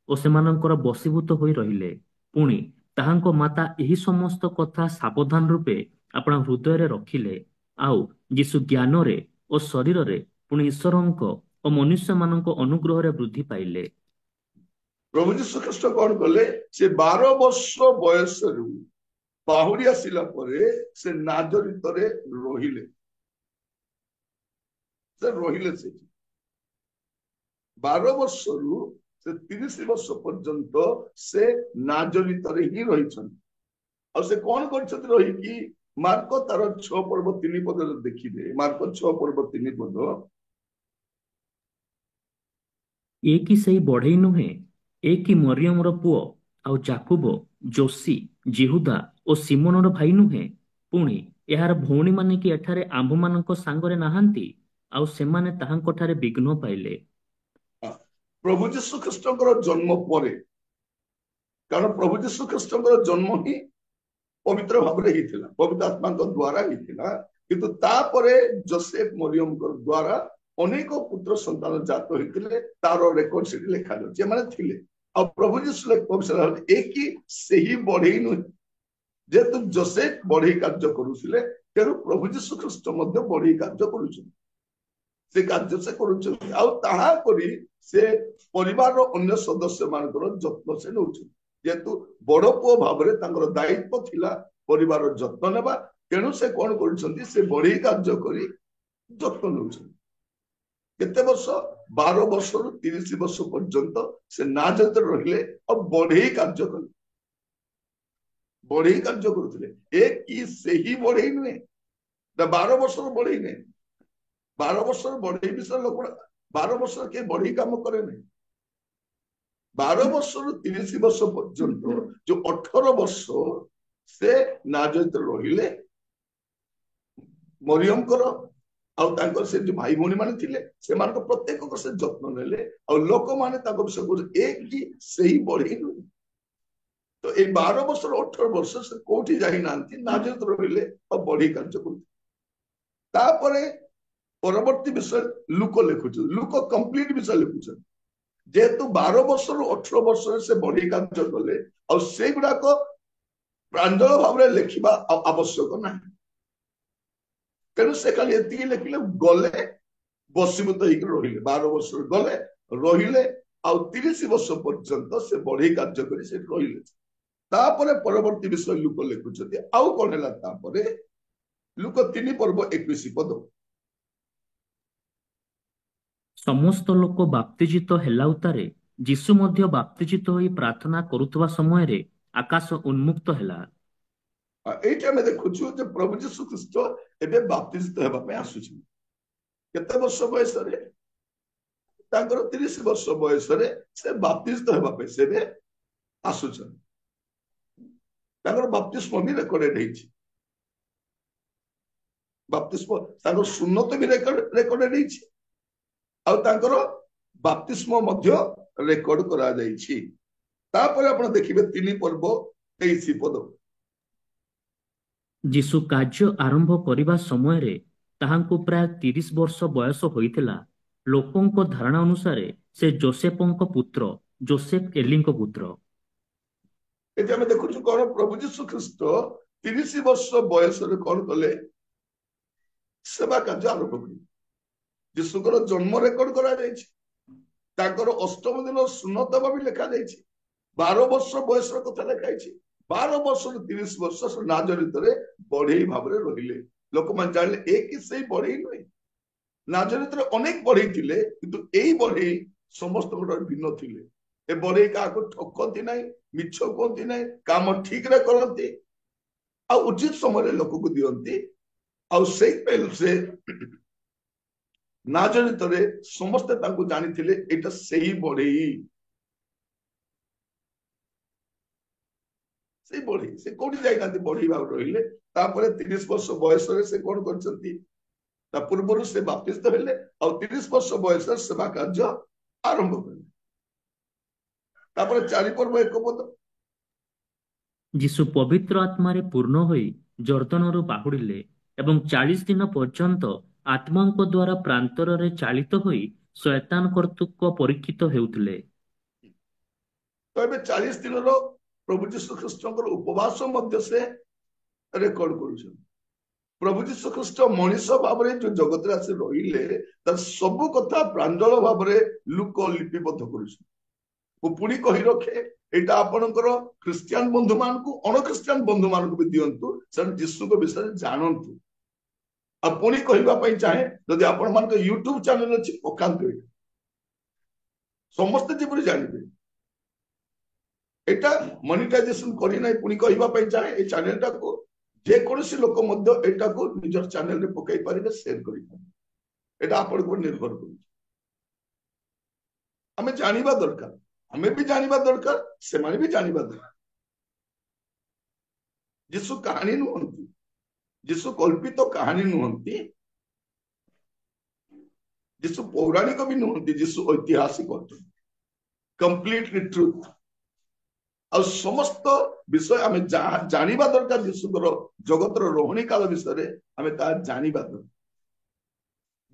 S2: ଓ ସେମାନଙ୍କର ବଶୀଭୂତ ହୋଇ ରହିଲେ। ପୁଣି ତାହାଙ୍କ ମାତା ଏହି ସମସ୍ତ କଥା ସାବଧାନ ରୂପେ ଆପଣା ହୃଦୟରେ ରଖିଲେ। ଆଉ ଯୀଶୁ ଜ୍ଞାନରେ ଓ ଶରୀରରେ ପୁଣି ଈଶ୍ୱରଙ୍କ ଓ ମନୁଷ୍ୟମାନଙ୍କ ଅନୁଗ୍ରହରେ ବୃଦ୍ଧି ପାଇଲେ।
S1: ପ୍ରଭୁ ଯୀଶୁ ଖ୍ରୀଷ୍ଟ କଣ କଲେ? ସେ 12 ବର୍ଷ ବୟସରୁ ବାହୁଡି ଆସିଲା ପରେ ସେ ନାଜରିତରେ ରହିଲେ। ସେ ରହିଲେ ସେଠି 12 ବର୍ଷରୁ ସେ 30 ବର୍ଷ ପର୍ଯ୍ୟନ୍ତ ସେ ନାଜରିତରେ ହିଁ ରହିଛନ୍ତି। ଆଉ ସେ କଣ କରିଛନ୍ତି ରହିକି? ମାର୍କ ତାର 6 ପର୍ବ 3 ପଦରେ ଦେଖିବେ, ମାର୍କ 6 ପର୍ବ 3 ପଦ।
S2: ଏ କି ସେଇ ବଢେଇ ନୁହେଁ? ଏ କି ମରିୟମର ପୁଅ, ଆଉ ଯାକୁବ, ଯୋଶୀ, ଜିହୁଦା ଓ ସିମୋନର ଭାଇ ନୁହେଁ? ପୁଣି ଏହାର ଭଉଣୀମାନେ କି ଏଠାରେ ଆମ୍ଭମାନଙ୍କ ସାଙ୍ଗରେ ନାହାନ୍ତି? ଆଉ ସେମାନେ ତାହାଙ୍କଠାରେ ବିଘ୍ନ ପାଇଲେ।
S1: ପ୍ରଭୁ ଯୀଶୁ ଖ୍ରୀଷ୍ଟଙ୍କର ଜନ୍ମ ପରେ, କାରଣ ପ୍ରଭୁ ଯୀଶୁ ଖ୍ରୀଷ୍ଟଙ୍କର ଜନ୍ମ ହିଁ ପବିତ୍ର ଭାବରେ ହେଇଥିଲା, ପବିତ୍ର ଆତ୍ମାଙ୍କ ଦ୍ଵାରା ହେଇଥିଲା। କିନ୍ତୁ ତାପରେ ଯୋସେଫ ମରିୟମଙ୍କ ଦ୍ଵାରା ଅନେକ ପୁତ୍ର ସନ୍ତାନ ଜାତ ହେଇଥିଲେ, ତାର ରେକର୍ଡ ସେଠି ଲେଖାଯାଉଛି, ଏମାନେ ଥିଲେ। ଆଉ ପ୍ରଭୁ ଯୀଶୁ ଏ କି ସେହି ବଢେଇ ନୁହେଁ? ଯେହେତୁ ଯୋସେଫ ବଢେଇ କାର୍ଯ୍ୟ କରୁଥିଲେ, ତେଣୁ ପ୍ରଭୁ ଯୀଶୁ ଖ୍ରୀଷ୍ଟ ମଧ୍ୟ ବଢେଇ କାର୍ଯ୍ୟ କରୁଛନ୍ତି। ସେ କାର୍ଯ୍ୟ ସେ କରୁଛନ୍ତି, ଆଉ ତାହା କରି ସେ ପରିବାରର ଅନ୍ୟ ସଦସ୍ୟ ମାନଙ୍କର ଯତ୍ନ ସେ ନେଉଛନ୍ତି। ଯେହେତୁ ବଡ ପୁଅ ଭାବରେ ତାଙ୍କର ଦାୟିତ୍ୱ ଥିଲା ପରିବାରର ଯତ୍ନ ନେବା, ତେଣୁ ସେ କଣ କରୁଛନ୍ତି? ସେ ବଢେଇ କାର୍ଯ୍ୟ କରି ଯତ୍ନ ନେଉଛନ୍ତି। କେତେ ବର୍ଷ? 12 ବର୍ଷରୁ 30 ବର୍ଷ ପର୍ଯ୍ୟନ୍ତ ସେ ନାଜରିତରେ ରହିଲେ ଆଉ ବଢେଇ କାର୍ଯ୍ୟ କଲେ, ବଢେଇ କାର୍ଯ୍ୟ କରୁଥିଲେ। ଏ କି ସେହି ବଢେଇ ନୁହେଁ? 12 ବର୍ଷର ବଢେଇ ନୁହେଁ। 12 ବର୍ଷର ବଢେଇ ବିଷୟରେ ଲୋକ 12 ବର୍ଷର କିଏ ବଢେଇ କାମ କରେ ନାହିଁ। 12 ବର୍ଷରୁ 30 ବର୍ଷ ପର୍ଯ୍ୟନ୍ତ ଯୋଉ 18 ବର୍ଷ से नाजरेथ रहिले मरियमकर ଆଉ ତାଙ୍କର ସେ ଯୋଉ ଭାଇ ଭଉଣୀ ମାନେ ଥିଲେ ସେମାନଙ୍କ ପ୍ରତ୍ୟେକଙ୍କର ସେ ଯତ୍ନ ନେଲେ ଆଉ ଲୋକମାନେ ତାଙ୍କ ବିଷୟ କହୁଥିଲେ ଏ କି ସେଇ ବଢେଇ ନୁହେଁ। ତ ଏଇ 12 ବର୍ଷର 18 ବର୍ଷ ସେ କୋଉଠି ଯାଇନାହାନ୍ତି, ନାଜରେଥ ରହିଲେ ଆଉ ବଢେଇ କାର୍ଯ୍ୟ କରୁଥିଲେ। ତାପରେ ପରବର୍ତ୍ତୀ ବିଷୟ ଲୁକ ଲେଖୁଛନ୍ତି, ଲୁକ କମ୍ପ୍ଲିଟ ବିଷୟ ଲେଖୁଛନ୍ତି। ଯେହେତୁ 12 ବର୍ଷରୁ 18 ବର୍ଷରେ ସେ ବଢେଇ କାର୍ଯ୍ୟ କଲେ ଆଉ ସେଗୁଡାକ ପ୍ରାଞ୍ଜଳ ଭାବରେ ଲେଖିବା ଆଉ ଆବଶ୍ୟକ ନାହିଁ। ତେଣୁ ସେ ଖାଲି ଏତିକି ଲେଖିଲେ ଗଲେ ବଶୀଭୂତ ହେଇକି ରହିଲେ, 12 ବର୍ଷ ଗଲେ ରହିଲେ ଆଉ 30 ବର୍ଷ ପର୍ଯ୍ୟନ୍ତ ସେ ବଢେଇ କାର୍ଯ୍ୟ କରି ସେଠି ରହିଲେ। ତାପରେ ପରବର୍ତ୍ତୀ ବିଷୟ ଲୁକ ଲେଖୁଛନ୍ତି ଆଉ କଣ ହେଲା ତାପରେ, ଲୁକ 3 ପର୍ବ 21 ପଦ।
S2: ସମସ୍ତ ଲୋକ ବାପ୍ତିଜିତ ହେଲା ଉତ୍ତାରେ ଯୀଶୁ ମଧ୍ୟ ବାପ୍ତିଜିତ ହୋଇ ପ୍ରାର୍ଥନା କରୁଥିବା ସମୟରେ ଆକାଶ ଉନ୍ମୁକ୍ତ ହେଲା।
S1: ଏଇଠି ଆମେ ଦେଖୁଛୁ ଯେ ପ୍ରଭୁ ଯୀଶୁ ଖ୍ରୀଷ୍ଟ ଏବେ ବାପ୍ତିଜିତ ହେବା ପାଇଁ ଆସୁଛନ୍ତି। କେତେ ବର୍ଷ ବୟସରେ? ତାଙ୍କର 30 ବର୍ଷ ବୟସରେ ସେ ବାପ୍ତିଜିତ ହେବା ପାଇଁ ସେ ଏବେ ଆସୁଛନ୍ତି। ତାଙ୍କର ବାପ୍ତିସ୍ମ ବି ରେକର୍ଡେଡ ହେଇଛି, ବାପ୍ତିସ୍ମ ତାଙ୍କର ସୁନ୍ନତ ବି ରେକର୍ଡେଡ ହେଇଛି ଆଉ ତାଙ୍କର ବାପ୍ତିସ୍ମ ମଧ୍ୟ ରେକର୍ଡ କରାଯାଇଛି। ତାପରେ ଆପଣ ଦେଖିବେ 3 ପର୍ବ 23 ପଦ।
S2: ଯୀଶୁ କାର୍ଯ୍ୟ ଆରମ୍ଭ କରିବା ସମୟରେ ତାହାଙ୍କୁ ପ୍ରାୟ 30 ବର୍ଷ ବୟସ ହୋଇଥିଲା। ଲୋକଙ୍କ ଧାରଣା ଅନୁସାରେ ସେ ଯୋସେଫଙ୍କ ପୁତ୍ର, ଯୋସେଫ ଏଲିଙ୍କ ପୁତ୍ର।
S1: ଏଠି ଆମେ ଦେଖୁଛୁ କଣ, ପ୍ରଭୁ ଯୀଶୁ ଖ୍ରୀଷ୍ଟ 30 ବର୍ଷ ବୟସରେ କଣ କଲେ? ସେବା କାର୍ଯ୍ୟ ଆରମ୍ଭ କଲେ। ଯୀଶୁଙ୍କର ଜନ୍ମ ରେକର୍ଡ କରାଯାଇଛି, ତାଙ୍କର ଅଷ୍ଟମ ଦିନ ସୁନ୍ନତ ହେବା ବି ଲେଖାଯାଇଛି, 12 ବର୍ଷ ବୟସର କଥା ଲେଖାଯାଇଛି। 12 ବର୍ଷରୁ 30 ବର୍ଷ ନାଜରେଥରେ ବଢେଇ ଭାବରେ ରହିଲେ। ଲୋକମାନେ ଜାଣିଲେ ଏ କି ସେଇ ବଢେଇ ନୁହେଁ। ନାଜରେଥରେ ଅନେକ ବଢେଇ ଥିଲେ କିନ୍ତୁ ଏଇ ବଢେଇ ସମସ୍ତଙ୍କ ଭିନ୍ନ ଥିଲେ। ଏ ବଢେଇ କାହାକୁ ଠକନ୍ତି ନାହିଁ, ମିଛ କୁହନ୍ତି ନାହିଁ, କାମ ଠିକରେ କରନ୍ତି ଆଉ ଉଚିତ ସମୟରେ ଲୋକକୁ ଦିଅନ୍ତି। ଆଉ ସେଇଥିପାଇଁ ସେ ନାଜରେଥରେ ସମସ୍ତେ ତାଙ୍କୁ ଜାଣିଥିଲେ ଏଇଟା ସେଇ ବଢେଇ। ସେଇ ବଢେଇ, ସେ କୋଉଠି ଯାଇନାହାନ୍ତି, ବଢେଇ ଭାବରେ ରହିଲେ। ତାପରେ 30 ବର୍ଷ ବୟସରେ ସେ କଣ କରିଛନ୍ତି, ତା ପୂର୍ବରୁ ସେ ବାପ୍ତିସ୍ମ ହେଲେ ଆଉ 30 ବର୍ଷ ବୟସରେ ସେବା କାର୍ଯ୍ୟ ଆରମ୍ଭ କଲେ। ତାପରେ 4 ପର୍ବ 1 ପଦ।
S2: ଯୀଶୁ ପବିତ୍ର ଆତ୍ମାରେ ପୂର୍ଣ୍ଣ ହୋଇ ଜର୍ଦ୍ଦନରୁ ବାହୁଡ଼ିଲେ ଏବଂ 40 ଦିନ ପର୍ଯ୍ୟନ୍ତ ଆତ୍ମାଙ୍କ ଦ୍ୱାରା ପ୍ରାନ୍ତରରେ ଚାଳିତ ହୋଇ ଶୟତାନ କର୍ତ୍ତୃକ ପରୀକ୍ଷିତ ହେଉଥିଲେ।
S1: ତ ଏବେ 40 ଦିନର ପ୍ରଭୁ ଯୀଶୁ ଖ୍ରୀଷ୍ଟଙ୍କର ଉପବାସ ମଧ୍ୟ ସେ ରେକର୍ଡ କରୁଛନ୍ତି। ପ୍ରଭୁ ଯୀଶୁ ଖ୍ରୀଷ୍ଟ ମଣିଷ ଭାବରେ ଯୋଉ ଜଗତରେ ଆସି ରହିଲେ ତାର ସବୁ କଥା ପ୍ରାଞ୍ଜଳ ଭାବରେ ଲୁକ ଲିପିବଦ୍ଧ କରୁଛନ୍ତି। ମୁଁ ପୁଣି କହି ରଖେ, ଏଇଟା ଆପଣଙ୍କର ଖ୍ରୀଷ୍ଟିଆନ ବନ୍ଧୁ ମାନଙ୍କୁ, ଅଣଖ୍ରୀଷ୍ଟିଆନ ବନ୍ଧୁ ମାନଙ୍କୁ ବି ଦିଅନ୍ତୁ, ସେମାନେ ଯୀଶୁଙ୍କ ବିଷୟରେ ଜାଣନ୍ତୁ। ଆଉ ପୁଣି କହିବା ପାଇଁ ଚାହେଁ, ଯଦି ଆପଣମାନଙ୍କ ୟୁଟ୍ୟୁବ ଚ୍ୟାନେଲ ଅଛି ପକାନ୍ତୁ, ସମସ୍ତେ ଯେପରି ଜାଣିବେ। ଏଇଟା ମନିଟାଇଜେସନ କରିନାହିଁ, ପୁଣି କହିବା ପାଇଁ ଚାହେଁ ଏଇ ଚ୍ୟାନେଲଟାକୁ ଯେକୌଣସି ଲୋକ ମଧ୍ୟ ଏଇଟାକୁ ନିଜର ଚ୍ୟାନେଲରେ ପକାଇ ପାରିବେ, ସେୟାର କରିପାରିବେ। ଏଇଟା ଆପଣଙ୍କ ଉପରେ ନିର୍ଭର କରୁଛି। ଆମେ ଜାଣିବା ଦରକାର, ଆମେ ବି ଜାଣିବା ଦରକାର, ସେମାନେ ବି ଜାଣିବା ଦରକାର। ଯୀଶୁ କାହାଣୀ ନୁହନ୍ତି, ଯୀଶୁ କଳ୍ପିତ କାହାଣୀ ନୁହନ୍ତି, ଯୀଶୁ ପୌରାଣିକ ବି ନୁହନ୍ତି, ଯୀଶୁ ଐତିହାସିକ ଅଟନ୍ତି, କମ୍ପ୍ଲିଟଲି ଟ୍ରୁଥ। ଆଉ ସମସ୍ତ ବିଷୟ ଆମେ ଜାଣିବା ଦରକାର। ଯୀଶୁଙ୍କର ଜଗତର ରହଣୀ କାଳ ବିଷୟରେ ଆମେ ତାହା ଜାଣିବା ଦରକାର।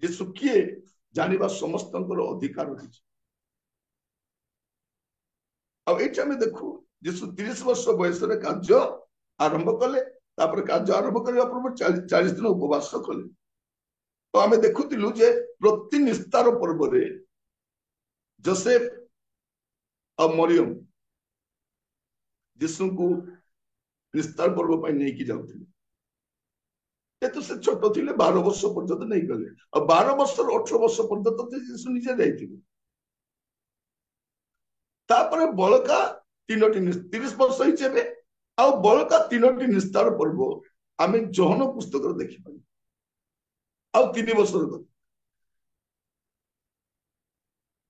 S1: ଯୀଶୁ କିଏ ଜାଣିବା ସମସ୍ତଙ୍କର ଅଧିକାର ରହିଛି। ଆଉ ଏଇଠି ଆମେ ଦେଖୁ ଯୀଶୁ 30 ବର୍ଷ ବୟସରେ କାର୍ଯ୍ୟ ଆରମ୍ଭ କଲେ। ତାପରେ କାର୍ଯ୍ୟ ଆରମ୍ଭ କରିବା ପୂର୍ବରୁ 40 ଦିନ ଉପବାସ କଲେ। ତ ଆମେ ଦେଖୁଥିଲୁ ଯେ ପ୍ରତି ନିସ୍ତାର ପର୍ବରେ ଯୋସେଫ ଆଉ ମରିୟମ ଯୀଶୁଙ୍କୁ ନିସ୍ତାର ପର୍ବ ପାଇଁ ନେଇକି ଯାଉଥିଲେ। ଯେହେତୁ ସେ ଛୋଟ ଥିଲେ 12 ବର୍ଷ ପର୍ଯ୍ୟନ୍ତ ନେଇଗଲେ ଆଉ 12 ବର୍ଷରୁ 18 ବର୍ଷ ପର୍ଯ୍ୟନ୍ତ ଯୀଶୁ ନିଜେ ଯାଇଥିଲେ। ତାପରେ ବଳକା 3ଟି 30 ବର୍ଷ ହେଇଛି ଏବେ, ଆଉ ବଳକା 3ଟି ନିସ୍ତାର ପର୍ବ ଆମେ ଯୋହନ ପୁସ୍ତକରେ ଦେଖିପାରିବା। ଆଉ 3 ବର୍ଷର କଥା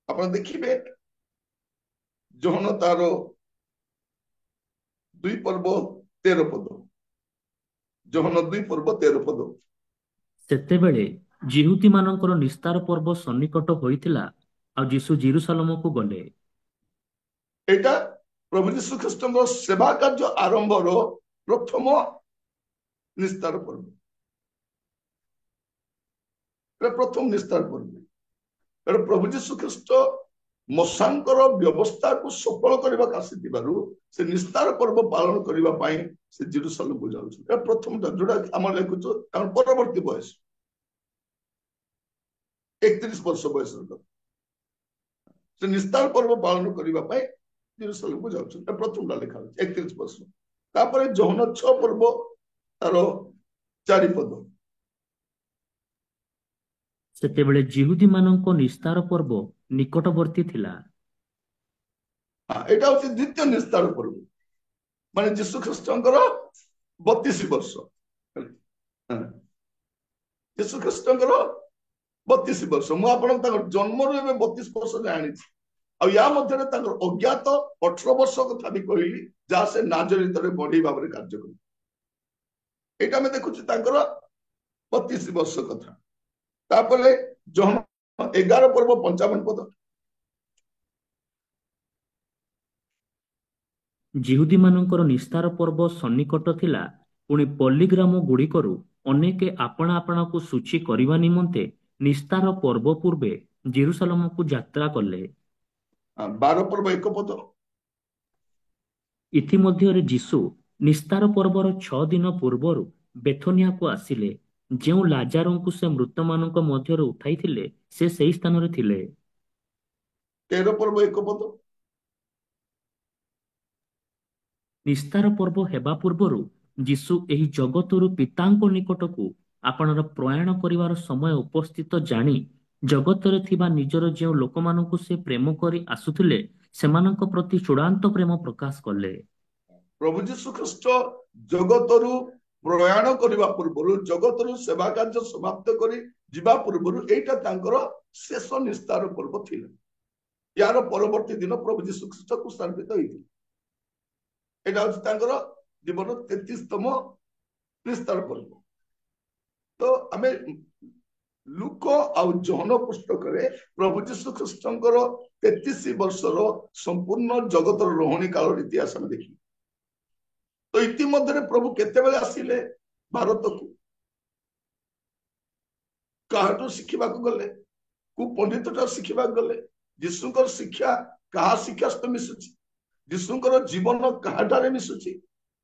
S1: ଆପଣ ଦେଖିବେ, ଯୋହନ ତାର 2 ପର୍ବ 13 ପଦ। ଯୋହନ 2:13
S2: ସେତେବେଳେ ଯିହୁଦୀମାନଙ୍କର ନିସ୍ତାର ପର୍ବ ସନ୍ନିକଟ ହୋଇଥିଲା, ଆଉ ଯୀଶୁ ଜେରୁସାଲେମକୁ ଗଲେ।
S1: ଏଇଟା ପ୍ରଭୁ ଯୀଶୁ ଖ୍ରୀଷ୍ଟଙ୍କ ସେବା କାର୍ଯ୍ୟ ଆରମ୍ଭର ପ୍ରଥମ ନିସ୍ତାର ପର୍ବ। ପ୍ରଥମ ନିସ୍ତାର ପର୍ବ ପ୍ରଭୁ ଯୀଶୁ ଖ୍ରୀଷ୍ଟ ମଶାଙ୍କର ବ୍ୟବସ୍ଥାକୁ ସଫଳ କରିବାକୁ ଆସିଥିବାରୁ ସେ ନିସ୍ତାର ପର୍ବ ପାଳନ କରିବା ପାଇଁ ସେ ଜେରୁସାଲେମକୁ ଯାଉଛନ୍ତି। ପ୍ରଥମଟା ଯୋଉଟା ଆମେ ଲେଖୁଛୁ ତାଙ୍କ ପରବର୍ତ୍ତୀ ବୟସ 31 ବର୍ଷ ବୟସର ସେ ନିସ୍ତାର ପର୍ବ ପାଳନ କରିବା ପାଇଁ ଜେରୁସାଲେମକୁ ଯାଉଛନ୍ତି। ପ୍ରଥମଟା ଲେଖା ହଉଛି 31 ବର୍ଷ। ତାପରେ ଯୋହନ 6 ପର୍ବ ତାର 4 ପଦ।
S2: ସେତେବେଳେ ଯିହୁଦୀମାନଙ୍କ ନିସ୍ତାର ପର୍ବ ନିକଟବର୍ତ୍ତୀ ଥିଲା।
S1: ଏଇଟା ହଉଛି ଦ୍ୱିତୀୟ ନିସ୍ତାର ପର୍ବ, ମାନେ ଯୀଶୁ ଖ୍ରୀଷ୍ଟଙ୍କର 32 ବର୍ଷ। ଯୀଶୁ ଖ୍ରୀଷ୍ଟଙ୍କର 32 ବର୍ଷ। ମୁଁ ଆପଣଙ୍କୁ ତାଙ୍କର ଜନ୍ମରୁ ଏବେ 32 ବର୍ଷ ଜାଣିଛି। ଆଉ ୟା ମଧ୍ୟରେ ତାଙ୍କର ଅଜ୍ଞାତ 18 ବର୍ଷ କଥା ବି କହିଲି, ଯାହା ସେ ନାଜରିତରେ ବଢେଇ ଭାବରେ କାର୍ଯ୍ୟ କଲେ। ଏଇଟା ଆମେ ଦେଖୁଛୁ ତାଙ୍କର 32 ବର୍ଷ କଥା। ତାପରେ ଯୋହନ 11 ପର୍ବ 55 ପଦ।
S2: ଯିହୁଦୀମାନଙ୍କର ନିସ୍ତାର ପର୍ବ ସନ୍ନିକଟ ଥିଲା, ପୁଣି ପଲ୍ଲୀଗ୍ରାମ ଗୁଡ଼ିକରୁ ଅନେକେ ଆପଣା ଆପଣାକୁ ସୂଚୀ କରିବା ନିମନ୍ତେ ନିସ୍ତାର ପର୍ବ ପୂର୍ବେ ଜେରୁସାଲେମକୁ ଯାତ୍ରା କଲେ।
S1: 12 ପର୍ବ 1 ପଦ।
S2: ଇତିମଧ୍ୟରେ ଯୀଶୁ ନିସ୍ତାର ପର୍ବର 6 ଦିନ ପୂର୍ବରୁ ବେଥନିଆକୁ ଆସିଲେ। ଯେଉଁ ଲାଜାରଙ୍କୁ ସେ ମୃତମାନଙ୍କ ମଧ୍ୟରୁ ଉଠାଇଥିଲେ, ସେ ସେହି ସ୍ଥାନରେ ଥିଲେ।
S1: 13 ପର୍ବ 1 ପଦ।
S2: ନିସ୍ତାର ପର୍ବ ହେବା ପୂର୍ବରୁ ଯୀଶୁ ଏହି ଜଗତରୁ ପିତାଙ୍କ ନିକଟକୁ ଆପଣାର ପ୍ରୟାଣ କରିବାର ସମୟ ଉପସ୍ଥିତ ଜାଣି ଜଗତରେ ଥିବା ନିଜର ଯେଉଁ ଲୋକମାନଙ୍କୁ ସେ ପ୍ରେମ କରି ଆସୁଥିଲେ, ସେମାନଙ୍କ ପ୍ରତି ଚୂଡ଼ାନ୍ତ ପ୍ରେମ ପ୍ରକାଶ କଲେ।
S1: ପ୍ରଭୁ ଯୀଶୁ ଖ୍ରୀଷ୍ଟ ଜଗତରୁ ପ୍ରୟାଣ କରିବା ପୂର୍ବରୁ, ଜଗତରୁ ସେବା କାର୍ଯ୍ୟ ସମାପ୍ତ କରି ଯିବା ପୂର୍ବରୁ ଏଇଟା ତାଙ୍କର ଶେଷ ନିସ୍ତାର ପର୍ବ ଥିଲା। ୟାର ପରବର୍ତ୍ତୀ ଦିନ ପ୍ରଭୁ ଯୀଶୁ ଖ୍ରୀଷ୍ଟ କ୍ରୁଶାନ୍ବିତ ହେଇଥିଲେ। ଏଇଟା ହଉଛି ତାଙ୍କର ଜୀବନ 33ତମ ନିସ୍ତାର ପର୍ବ। ତ ଆମେ ଲୁକ ଆଉ ଯୋହନ ପୁସ୍ତକରେ ପ୍ରଭୁ ଯୀଶୁ ଖ୍ରୀଷ୍ଟଙ୍କର 33 ବର୍ଷର ସମ୍ପୂର୍ଣ୍ଣ ଜଗତର ରହଣୀ କାଳର ଇତିହାସ ଆମେ ଦେଖିବୁ। ତ ଇତିମଧ୍ୟରେ ପ୍ରଭୁ କେତେବେଳେ ଆସିଲେ ଭାରତକୁ, କାହାଠୁ ଶିଖିବାକୁ ଗଲେ, କୋଉ ପଣ୍ଡିତଠାରୁ ଶିଖିବାକୁ ଗଲେ, ଯୀଶୁଙ୍କର ଶିକ୍ଷା କାହା ଶିକ୍ଷା ସହିତ ମିଶୁଛି, ଯୀଶୁଙ୍କର ଜୀବନ କାହାଠାରେ ମିଶୁଛି,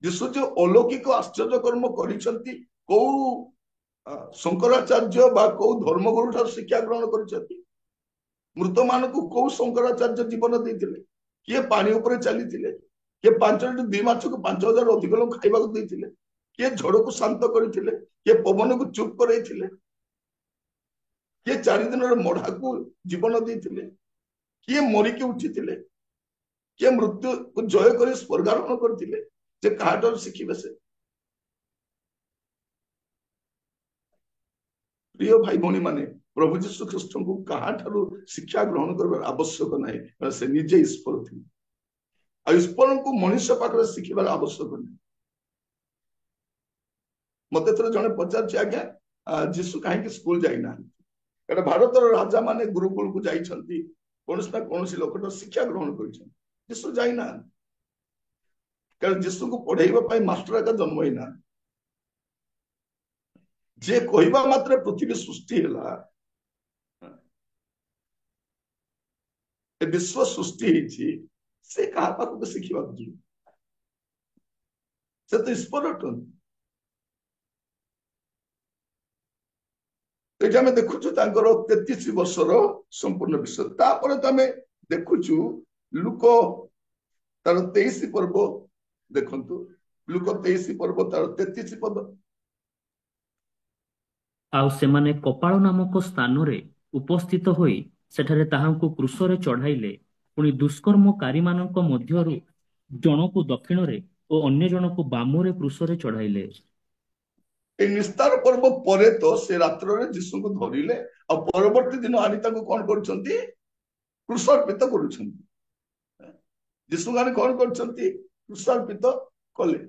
S1: ଯୀଶୁ ଯୋଉ ଅଲୌକିକ ଆଶ୍ଚର୍ଯ୍ୟ କର୍ମ କରିଛନ୍ତି କୋଉ ଶଙ୍କରାଚାର୍ଯ୍ୟ ବା କୋଉ ଧର୍ମଗୁରୁ ଠାରୁ ଶିକ୍ଷା ଗ୍ରହଣ କରିଛନ୍ତି, ମୃତ ମାନଙ୍କୁ କୋଉ ଶଙ୍କରାଚାର୍ଯ୍ୟ ଜୀବନ ଦେଇଥିଲେ, କିଏ ପାଣି ଉପରେ ଚାଲିଥିଲେ, କିଏ 5 ମାଛକୁ 5,000 ଅଧିକ ଲୋକ ଖାଇବାକୁ ଦେଇଥିଲେ, କିଏ ଝଡକୁ ଶାନ୍ତ କରିଥିଲେ, କିଏ ପବନକୁ ଚୁପ୍ କରେଇଥିଲେ, କିଏ 4 ଦିନର ମଢାକୁ ଜୀବନ ଦେଇଥିଲେ, କିଏ ମରିକି ଉଠିଥିଲେ, କିଏ ମୃତ୍ୟୁକୁ ଜୟ କରି ସ୍ୱର୍ଗାରୋହଣ କରିଥିଲେ, ଯେ କାହାଠାରୁ ଶିଖିବେ ସେ? ପ୍ରିୟ ଭାଇ ଭଉଣୀ ମାନେ, ପ୍ରଭୁ ଯୀଶୁ ଖ୍ରୀଷ୍ଟଙ୍କୁ କାହାଠାରୁ ଶିକ୍ଷା ଗ୍ରହଣ କରିବାର ଆବଶ୍ୟକ ନାହିଁ, ସେ ନିଜେ ଈଶ୍ୱର ଥିଲେ। ଆଉ ଈଶ୍ୱରଙ୍କୁ ମଣିଷ ପାଖରେ ଶିଖିବାର ଆବଶ୍ୟକ ନାହିଁ। ମତେ ଥରେ ଜଣେ ପଚାରୁଛି, ଆଜ୍ଞା ଯୀଶୁ କାହିଁକି ସ୍କୁଲ ଯାଇନାହାନ୍ତି? କାରଣ ଭାରତର ରାଜା ମାନେ ଗୁରୁକୁଳକୁ ଯାଇଛନ୍ତି, କୌଣସି ନା କୌଣସି ଲୋକଠାରୁ ଶିକ୍ଷା ଗ୍ରହଣ କରିଛନ୍ତି। ଯୀଶୁ ଯାଇନାହାନ୍ତି କାରଣ ଯୀଶୁଙ୍କୁ ପଢେଇବା ପାଇଁ ମାଷ୍ଟର ଏକା ଜନ୍ମ ହେଇନାହାନ୍ତି। ଯେ କହିବା ମାତ୍ରେ ପୃଥିବୀ ସୃଷ୍ଟି ହେଲା, ଏ ବିଶ୍ୱ ସୃଷ୍ଟି ହେଇଛି, ସେ କାହା ପାଖକୁ ଶିଖିବାକୁ ଯିବ? ସେ ତ ଈଶ୍ୱର ଅଟନ୍ତି। ଏଠି ଆମେ ଦେଖୁଛୁ ତାଙ୍କର 33 ବର୍ଷର ସମ୍ପୂର୍ଣ୍ଣ ବିଷୟ। ତାପରେ ତ ଆମେ ଦେଖୁଛୁ ଲୁକ ତାର 23 ପର୍ବ ଦେଖନ୍ତୁ, ଲୁକ 23 ପର୍ବ ତାର 33 ପଦ।
S2: ଆଉ ସେମାନେ କପାଳ ନାମକ ସ୍ଥାନରେ ଉପସ୍ଥିତ ହୋଇ ସେଠାରେ ତାହାଙ୍କୁ କ୍ରୁଶରେ ଚଢାଇଲେ। ପୁଣି ଦୁଷ୍କର୍ମକାରୀମାନଙ୍କ ମଧ୍ୟରୁ ଜଣକୁ ଦକ୍ଷିଣରେ ଓ ଅନ୍ୟ ଜଣକୁ ବାମରେ କ୍ରୁଶରେ ଚଢାଇଲେ।
S1: এই ନିସ୍ତାର ପର୍ବ ପରେ ତ ସେ ରାତ୍ରରେ ଯୀଶୁଙ୍କୁ ଧରିଲେ, ଆଉ ପରବର୍ତ୍ତୀ ଦିନ ଆଣି ତାଙ୍କୁ କଣ କରୁଛନ୍ତି? କ୍ରୁଶାର୍ପିତ କରୁଛନ୍ତି। ଯୀଶୁଙ୍କୁ ଆଣି କଣ କରୁଛନ୍ତି? କ୍ରୁଶାର୍ପିତ କଲେ।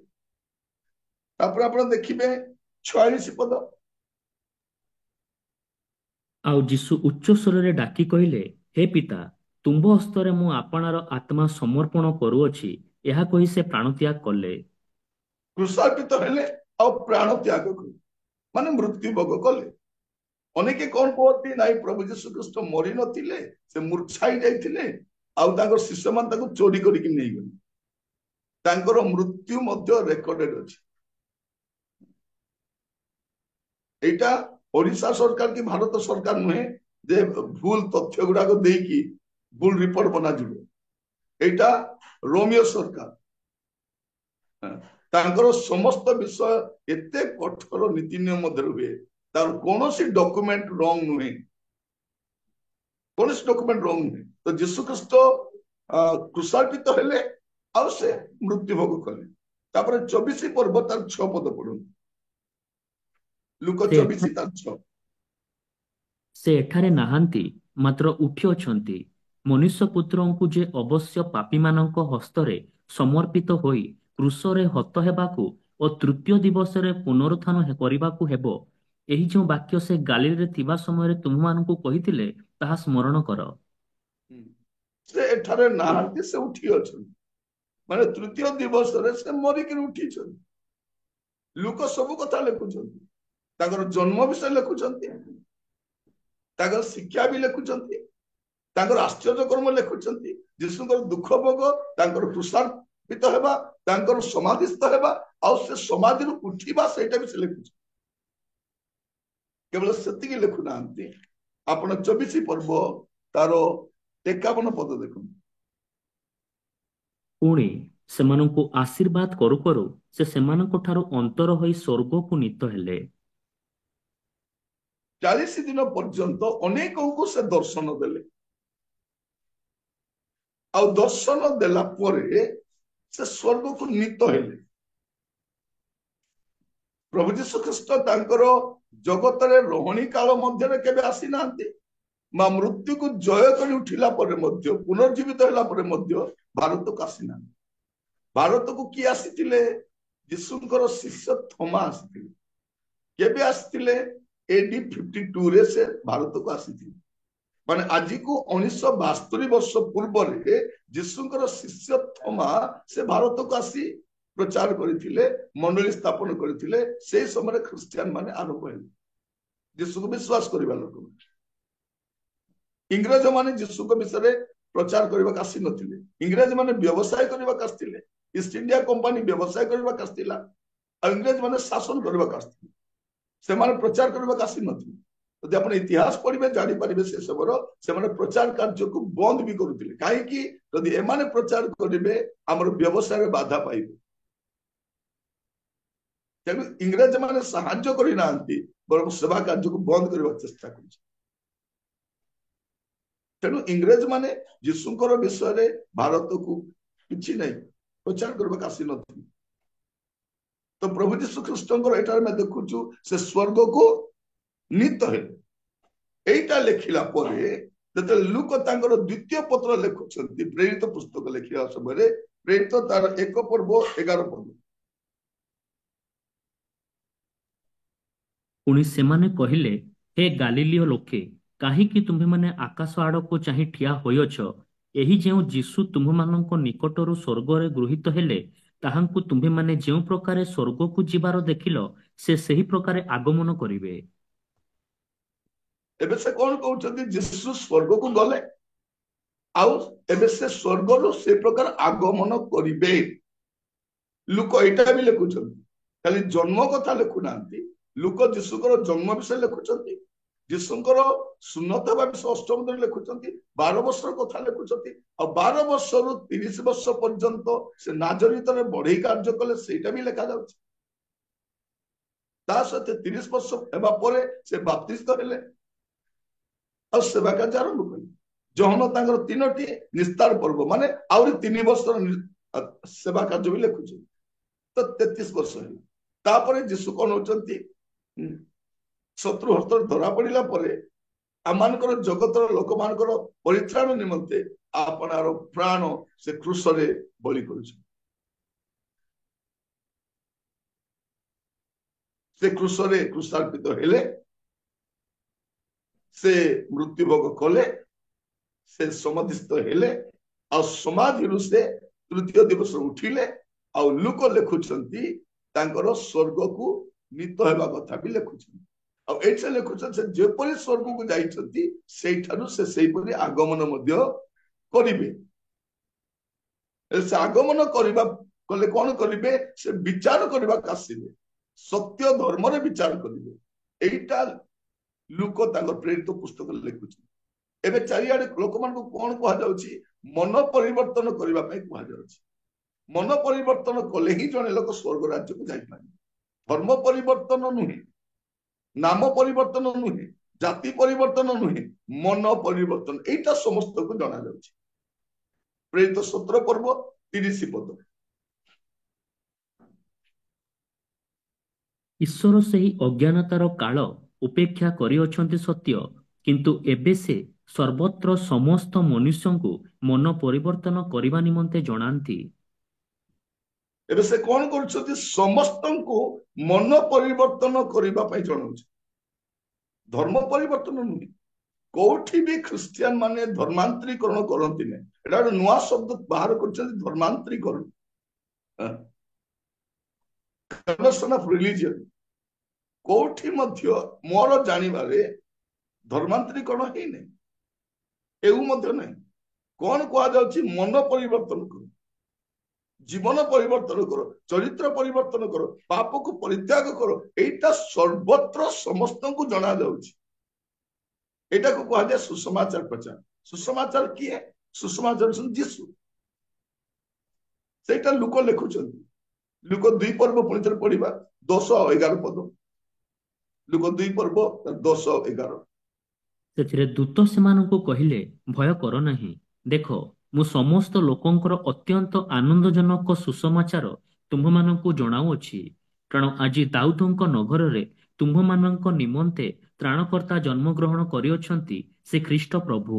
S1: ତାପରେ ଆପଣ ଦେଖିବେ 46 ପଦ।
S2: ଆଉ ଯୀଶୁ ଉଚ୍ଚ ସ୍ୱରରେ ଡାକି କହିଲେ, ହେ ପିତା, ତୁମ୍ଭ ହସ୍ତରେ ମୁଁ ଆପଣାର ଆତ୍ମା ସମର୍ପଣ କରୁଅଛି। ଏହା କହି ସେ ପ୍ରାଣତ୍ୟାଗ କଲେ।
S1: କୃଷାର୍ପିତ ହେଲେ ଆଉ ପ୍ରାଣ ତ୍ୟାଗ କଲେ, ମାନେ ମୃତ୍ୟୁ ଭୋଗ କଲେ। ଅନେକେ କଣ କୁହନ୍ତି, ନାଇଁ ପ୍ରଭୁ ଯୀଶୁ ଖ୍ରୀଷ୍ଟ ମରି ନଥିଲେ, ସେ ମୂର୍ଚ୍ଛାଇ ଯାଇଥିଲେ, ଆଉ ତାଙ୍କର ଶିଷ୍ୟମାନେ ତାକୁ ଚୋରି କରିକି ନେଇଗଲେ। ତାଙ୍କର ମୃତ୍ୟୁ ମଧ୍ୟ ରେକର୍ଡେଡ ଅଛି। ଏଇଟା ଓଡିଶା ସରକାର କି ଭାରତ ସରକାର ନୁହେଁ ଯେ ଭୁଲ ତଥ୍ୟ ଗୁଡାକ ଦେଇକି ଭୁଲ ରିପୋର୍ଟ ବନାଯିବ। ଏଇଟା ରୋମିଓ ସରକାର, ତାଙ୍କର ସମସ୍ତ ବିଷୟ ଏତେ କଠୋର ନୀତି ନିୟମ ମଧ୍ୟରେ ହୁଏ, ତାର କୌଣସି ଡକୁମେଣ୍ଟ ରଙ୍ଗ ନୁହେଁ, କୌଣସି ଡକୁମେଣ୍ଟ ରଙ୍ଗ ନୁହେଁ। ତ ଯୀଶୁ ଖ୍ରୀଷ୍ଟ କୃଷାର୍ପିତ ହେଲେ ଆଉ ସେ ମୃତ୍ୟୁ ଭୋଗ କଲେ। ତାପରେ 24 ପର୍ବ ତାର 6 ପଦ ପଢନ୍ତୁ। ଲୁକ
S2: ସେ
S1: 24 ତାର 6।
S2: ସେ ଏଠାରେ ନାହାନ୍ତି, ମାତ୍ର ଉଠିଅଛନ୍ତି। ମନୁଷ୍ୟ ପୁତ୍ରଙ୍କୁ ଯେ ଅବଶ୍ୟ ପାପୀମାନଙ୍କ ହସ୍ତରେ ସମର୍ପିତ ହୋଇ କ୍ରୁଶରେ ହତ ହେବାକୁ ଓ ତୃତୀୟ ଦିବସରେ ପୁନରୁତ୍ଥାନ କରିବାକୁ ହେବ, ଏହି ଯେଉଁ ବାକ୍ୟ ସେ ଗାଲିଲରେ ଥିବା ସମୟରେ ତୁମମାନଙ୍କୁ କହିଥିଲେ, ତାହା ସ୍ମରଣ କର।
S1: ସେ ଏଠାରେ ନାହାନ୍ତି, ସେ ଉଠି ଅଛନ୍ତି। ମାନେ ତୃତୀୟ ଦିବସରେ ସେ ମରିକିରି ଉଠିଛନ୍ତି। ଲୋକ ସବୁ କଥା ଲେଖୁଛନ୍ତି, ତାଙ୍କର ଜନ୍ମ ବିଷୟ ଲେଖୁଛନ୍ତି, ତାଙ୍କର ଶିକ୍ଷା ବି ଲେଖୁଛନ୍ତି, ତାଙ୍କର ଆଶ୍ଚର୍ଯ୍ୟ କର୍ମ ଲେଖୁଛନ୍ତି, ଯୀଶୁଙ୍କର ଦୁଃଖ ଭୋଗ, ତାଙ୍କର କୃଷାର୍ପିତ ହେବା, ତାଙ୍କର ସମାଧିସ୍ଥ ହେବା, ଆଉ ସେ ସମାଧିରୁ ଉଠିବା, ସେଇଟା ବି ସେ ଲେଖୁଛନ୍ତି। କେବଳ ସେତିକି ଲେଖୁନାହାନ୍ତି। ଆପଣ 24 ପର୍ବ ତାର 51 ପଦ ଦେଖନ୍ତୁ।
S2: ପୁଣି ସେମାନଙ୍କୁ ଆଶୀର୍ବାଦ କରୁ କରୁ ସେ ସେମାନଙ୍କ ଠାରୁ ଅନ୍ତର ହୋଇ ସ୍ୱର୍ଗକୁ ନୀତ ହେଲେ।
S1: 40 ଦିନ ପର୍ଯ୍ୟନ୍ତ ଅନେକଙ୍କୁ ସେ ଦର୍ଶନ ଦେଲେ, ଆଉ ଦର୍ଶନ ଦେଲା ପରେ ସେ ସ୍ୱର୍ଗକୁ ନୀତ ହେଲେ। ପ୍ରଭୁ ଯୀଶୁ ଖ୍ରୀଷ୍ଟ ତାଙ୍କର ଜଗତରେ ରହଣୀ କାଳ ମଧ୍ୟରେ କେବେ ଆସିନାହାନ୍ତି, ମା ମୃତ୍ୟୁକୁ ଜୟ କରି ଉଠିଲା ପରେ ମଧ୍ୟ, ପୁନର୍ଜୀବିତ ହେଲା ପରେ ମଧ୍ୟ ଭାରତକୁ ଆସିନାହାନ୍ତି। ଭାରତକୁ କିଏ ଆସିଥିଲେ? ଯୀଶୁଙ୍କର ଶିଷ୍ୟ ଥୋମା ଆସିଥିଲେ। କେବେ ଆସିଥିଲେ? AD 52 ସେ ଭାରତକୁ ଆସିଥିଲେ। ମାନେ ଆଜିକୁ 1972 ବର୍ଷ ପୂର୍ବରେ ଯୀଶୁଙ୍କର ଶିଷ୍ୟ ଥୋମା ସେ ଭାରତକୁ ଆସି ପ୍ରଚାର କରିଥିଲେ, ମଣ୍ଡଳୀ ସ୍ଥାପନ କରିଥିଲେ। ସେଇ ସମୟରେ ଖ୍ରୀଷ୍ଟିଆନ ମାନେ ଆରମ୍ଭ ହେଲେ, ଯୀଶୁକୁ ବିଶ୍ୱାସ କରିବା ଲୋକ। ଇଂରେଜ ମାନେ ଯୀଶୁଙ୍କ ବିଷୟରେ ପ୍ରଚାର କରିବାକୁ ଆସିନଥିଲେ, ଇଂରେଜ ମାନେ ବ୍ୟବସାୟ କରିବାକୁ ଆସିଥିଲେ। ଇଷ୍ଟ ଇଣ୍ଡିଆ କମ୍ପାନୀ ବ୍ୟବସାୟ କରିବାକୁ ଆସିଥିଲା, ଆଉ ଇଂରେଜ ମାନେ ଶାସନ କରିବାକୁ ଆସିଥିଲେ, ସେମାନେ ପ୍ରଚାର କରିବାକୁ ଆସିନଥିଲେ। ଯଦି ଆପଣ ଇତିହାସ ପଢିବେ ଜାଣିପାରିବେ ସେ ସମୟର ସେମାନେ ପ୍ରଚାର କାର୍ଯ୍ୟକୁ ବନ୍ଦ ବି କରୁଥିଲେ। କାହିଁକି? ଯଦି ଏମାନେ ପ୍ରଚାର କରିବେ ଆମର ବ୍ୟବସାୟରେ ବାଧା ପାଇବେ। ତେଣୁ ଇଂରେଜ ମାନେ ସାହାଯ୍ୟ କରିନାହାନ୍ତି, ବରଂ ସେବା କାର୍ଯ୍ୟକୁ ବନ୍ଦ କରିବାକୁ ଚେଷ୍ଟା କରୁଛନ୍ତି। ତେଣୁ ଇଂରେଜ ମାନେ ଯୀଶୁଙ୍କର ବିଷୟରେ ଭାରତକୁ କିଛି ନାହିଁ ପ୍ରଚାର କରିବାକୁ ଆସିନଥିଲେ। ତ ପ୍ରଭୁ ଯୀଶୁ ଖ୍ରୀଷ୍ଟଙ୍କର ଏଠାରେ ଆମେ ଦେଖୁଛୁ ସେ ସ୍ୱର୍ଗକୁ ନୀତ ହେଲେ। এইটা ଲେଖିଲା ପରେ ଯେତେବେଳେ ଲୁକ ତାଙ୍କର ଦ୍ୱିତୀୟ ପତ୍ର ଲେଖୁଛନ୍ତି, ପ୍ରେରିତ ପୁସ୍ତକ ଲେଖିବା ସମୟରେ, ପ୍ରେରିତ ତାର 1 ପର୍ବ 11 ପଦ।
S2: ପୁଣି ସେମାନେ କହିଲେ, ହେ ଗାଲିଲୀୟ ଲୋକେ, କାହିଁକି ତୁମ୍ଭେମାନେ ଆକାଶ ଆଡ଼କୁ ଚାହିଁ ଠିଆ ହୋଇଅଛ? ଏହି ଯେଉଁ ଯୀଶୁ ତୁମ୍ଭମାନଙ୍କ ନିକଟରୁ ସ୍ୱର୍ଗରେ ଗୃହୀତ ହେଲେ, ତାହାଙ୍କୁ ତୁମ୍ଭେମାନେ ଯେଉଁ ପ୍ରକାରେ ସ୍ୱର୍ଗକୁ ଯିବାର ଦେଖିଲ, ସେ ସେହି ପ୍ରକାରେ ଆଗମନ କରିବେ।
S1: ଏବେ ସେ କଣ କହୁଛନ୍ତି? ଯୀଶୁ ସ୍ୱର୍ଗକୁ ଗଲେ, ଆଉ ଏବେ ସେ ସ୍ୱର୍ଗରୁ ସେ ପ୍ରକାର ଆଗମନ କରିବେ। ଲୁକ ଏଇଟା ବି ଲେଖୁଛନ୍ତି, ଖାଲି ଜନ୍ମ କଥା ଲେଖୁନାହାନ୍ତି। ଲୁକ ଯୀଶୁଙ୍କର ଜନ୍ମ ବିଷୟ ଲେଖୁଛନ୍ତି, ଯୀଶୁଙ୍କର ସୁନ୍ନତ ହେବା ବିଷୟ 8ମ ଦିନରେ ଲେଖୁଛନ୍ତି, 12 ବର୍ଷର କଥା ଲେଖୁଛନ୍ତି, ଆଉ 12 ବର୍ଷରୁ 30 ବର୍ଷ ପର୍ଯ୍ୟନ୍ତ ସେ ନାଜରିତରେ ବଢେଇ କାର୍ଯ୍ୟ କଲେ, ସେଇଟା ବି ଲେଖାଯାଉଛି। ତା ସହିତ 30 ବର୍ଷ ହେବା ପରେ ସେ ବାପ୍ତିସ୍ତ ହେଲେ, ଆଉ ସେବା କାର୍ଯ୍ୟ ଆରମ୍ଭ କଲେ। ଜହନ ତାଙ୍କର 3ଟି ନିସ୍ତାର ପର୍ବ, ମାନେ ଆହୁରି 3 ବର୍ଷର ସେବା କାର୍ଯ୍ୟ ବି ଲେଖୁଛନ୍ତି। ତ 33 ବର୍ଷ ହେଲା। ତାପରେ ଯୀଶୁ କଣ ହଉଛନ୍ତି? ଶତ୍ରୁ ହସ୍ତରେ ଧରା ପଡିଲା ପରେ ଆମମାନଙ୍କର ଜଗତର ଲୋକମାନଙ୍କର ପରିତ୍ରାଣ ନିମନ୍ତେ ଆପଣାର ପ୍ରାଣ ସେ କ୍ରୁଶରେ ବଳି କରୁଛନ୍ତି। से क्रूसरे क्रूसार्पित हेले, से मृत्युभोग कले, से समाधिस्थ हेले, आ समाधि से तृतीय दिवस उठिले। आ लोक लिखुचंती तांकर स्वर्ग को नीत हेबा कथा भी लिखुचंती। आ एठे लिखुचंती से जेपरि स्वर्ग को जाइछंती सेठारु से सेहीपरि आगमन मध्य करिवे। से आगमन करबा कले कोन करिवे, से विचार करबा कासिबे, सत्य धर्म रे विचार करिवे। एटा लोक तांकर प्रेरित पुस्तक लिखुचंती। एबे चारियाडे लोक मान को कोन कहा जाउची, मन परिवर्तन करबा पई कहा जाउची। मन परिवर्तन कले ही जने लोक स्वर्ग राज्य को जाई पारे। धर्म परिवर्तन नुहे, नाम परिवर्तन नुहे, जाति परिवर्तन नुहे, मन परिवर्तन, एटा समस्त को जाना जाउची। प्रेरित 17 पर्व 30 पद।
S2: ଈଶ୍ୱର ସେହି ଅଜ୍ଞାନତାର କାଳ ଉପେକ୍ଷା କରିଅଛନ୍ତି ସତ୍ୟ, କିନ୍ତୁ ଏବେ ସେ ସର୍ବତ୍ର ସମସ୍ତ ମନୁଷ୍ୟଙ୍କୁ ମନ ପରିବର୍ତ୍ତନ କରିବା ନିମନ୍ତେ ଜଣାନ୍ତି।
S1: एबे से कोन करछथि, समस्त को मन परिवर्तन करबा पई जणाउची। धर्म परिवर्तन नुहे। कोठी भी ख्रिस्टियन माने धर्मांतरीकरण करंती ने। एटा नुआ शब्द बाहर करछथि, धर्मांतरीकरण, कन्वर्सन ऑफ रिलीजन। कोठी मध्य मोर जानिबारे धर्मांतरीकरण ही नहीं, एउ मध्य नहीं। कोन कहा जाउची, मन परिवर्तन करो, जीवन परिवर्तन करो, चरित्र परिवर्तन करो, पाप को परित्याग करो। एटा सर्वत्र समस्त को जना जाउची। एटा को कहा जाए सुसमाचार प्रचार। सुसमाचार किए? सुसमाचार जीसु। सेटा लोक लिखुचंती। लोक 2 पर्व पुणी थे पढ़ा 10-11 पद। लोक 2 पर्व 10-11।
S2: ସେଥିରେ ଦୂତ ସେମାନଙ୍କୁ କହିଲେ, ଭୟ କର ନାହିଁ। ଦେଖ, ମୁଁ ସମସ୍ତ ଲୋକଙ୍କର ଅତ୍ୟନ୍ତ ଆନନ୍ଦଜନକ ସୁସମାଚାର ତୁମ୍ଭମାନଙ୍କୁ ଜଣାଉଅଛି। କାରଣ ଆଜି ଦାଉଦଙ୍କ ନଗରରେ ତୁମ୍ଭମାନଙ୍କ ନିମନ୍ତେ ତ୍ରାଣକର୍ତ୍ତା ଜନ୍ମଗ୍ରହଣ କରିଅଛନ୍ତି, ସେ ଖ୍ରୀଷ୍ଟ ପ୍ରଭୁ।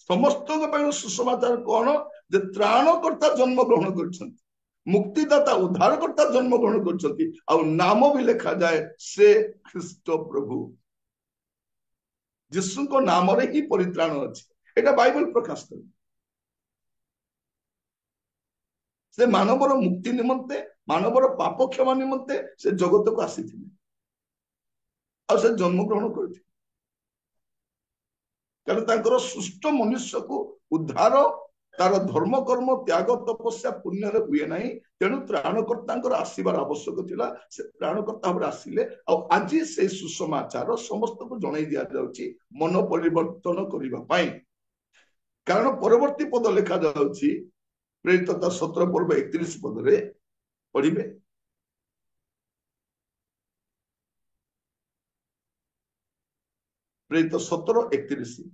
S1: समस्त सुसमाचार कौन, जे त्राणकर्ता जन्म ग्रहण कर, मुक्तिदाता उद्धारकर्ता जन्म ग्रहण कर, नाम भी लिखा जाए से ख्रीष्ट प्रभु। जीसु को नाम रे ही परित्राण अच्छे। एटा बाइबल प्रकाश कर। से मानवर मुक्ति निमंते, मानवर पाप क्षमा निमंते से जगत को आसी थे, और से जन्म ग्रहण करते। कारण तांकर सुष्ट मनुष्य को उद्धार तार धर्म कर्म त्याग तपस्या पुण्य रे हुए नहीं। तेणु त्राणकर्ता आसबार आवश्यक थिला। से त्राणकर्ता भाव आसिले। आज से सुसमाचार समस्त को जणाई दिया जाउची मन परिवर्तन करिबा पई। कारण परवर्ती पद लिखा जाउची प्रेरित 17 पर्व 31 पद रे पढ़िबे। प्रेरित 17:31।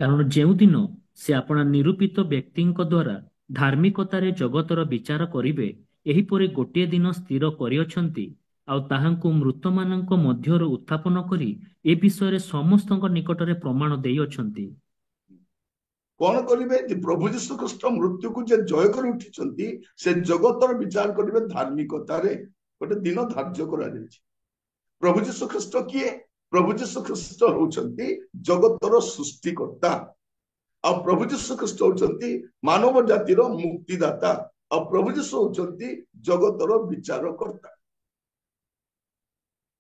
S2: କାରଣ ଯେଉଁଦିନ ସେ ଆପଣା ନିରୂପିତ ବ୍ୟକ୍ତିଙ୍କ ଦ୍ୱାରା ଧାର୍ମିକତାରେ ଜଗତର ବିଚାର କରିବେ, ଏହିପରି ଗୋଟିଏ ଦିନ ସ୍ଥିର କରିଅଛନ୍ତି, ଆଉ ତାହାଙ୍କୁ ମୃତମାନଙ୍କ ମଧ୍ୟରୁ ଉତ୍ଥାପନ କରି ଏ ବିଷୟରେ ସମସ୍ତଙ୍କ ନିକଟରେ ପ୍ରମାଣ ଦେଇଅଛନ୍ତି।
S1: कौन करिवे, जे प्रभु यीशु ख्रीष्ट मृत्यु को जे जय कर उठिचंती से जगतर विचार करिवे धार्मिकता रे। गोटे दिन धार्य करा जायछि। प्रभु यीशु ख्रीष्ट किए? प्रभु यीशु ख्रीष्ट होचंती जगतर सृष्टिकर्ता। आ प्रभु यीशु ख्रीष्ट होचंती मानव जातिर मुक्तिदाता। आ प्रभु यीशु होचंती जगतर विचारकर्ता।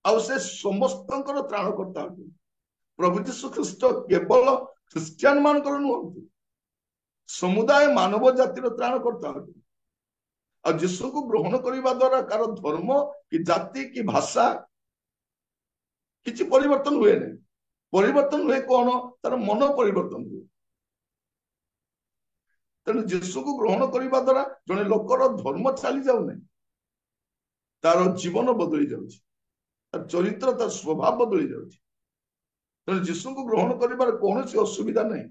S1: आ से समस्तंकर त्राणकर्ता। प्रभु यीशु ख्रीष्ट केवल ख्रिस्टियन मानकर नुहंती, समुदाय मानव जातिर त्राणकर्ता। आ यीशु को ग्रहण करबा द्वारा कार धर्म कि जाति कि भाषा किसी परिवर्तन हुए नहीं। परिवर्तन हुए कौन, तार मन परिवर्तन हुए। तेणु यीशु को ग्रहण करबा द्वारा जने लोकर धर्म चली जाउ नहीं, तार जीवन बदली जाउछि, तार चरित्र तार स्वभाव बदली जाउछि। तेणु यीशु को ग्रहण करिबार कोनोसी असुविधा नहीं।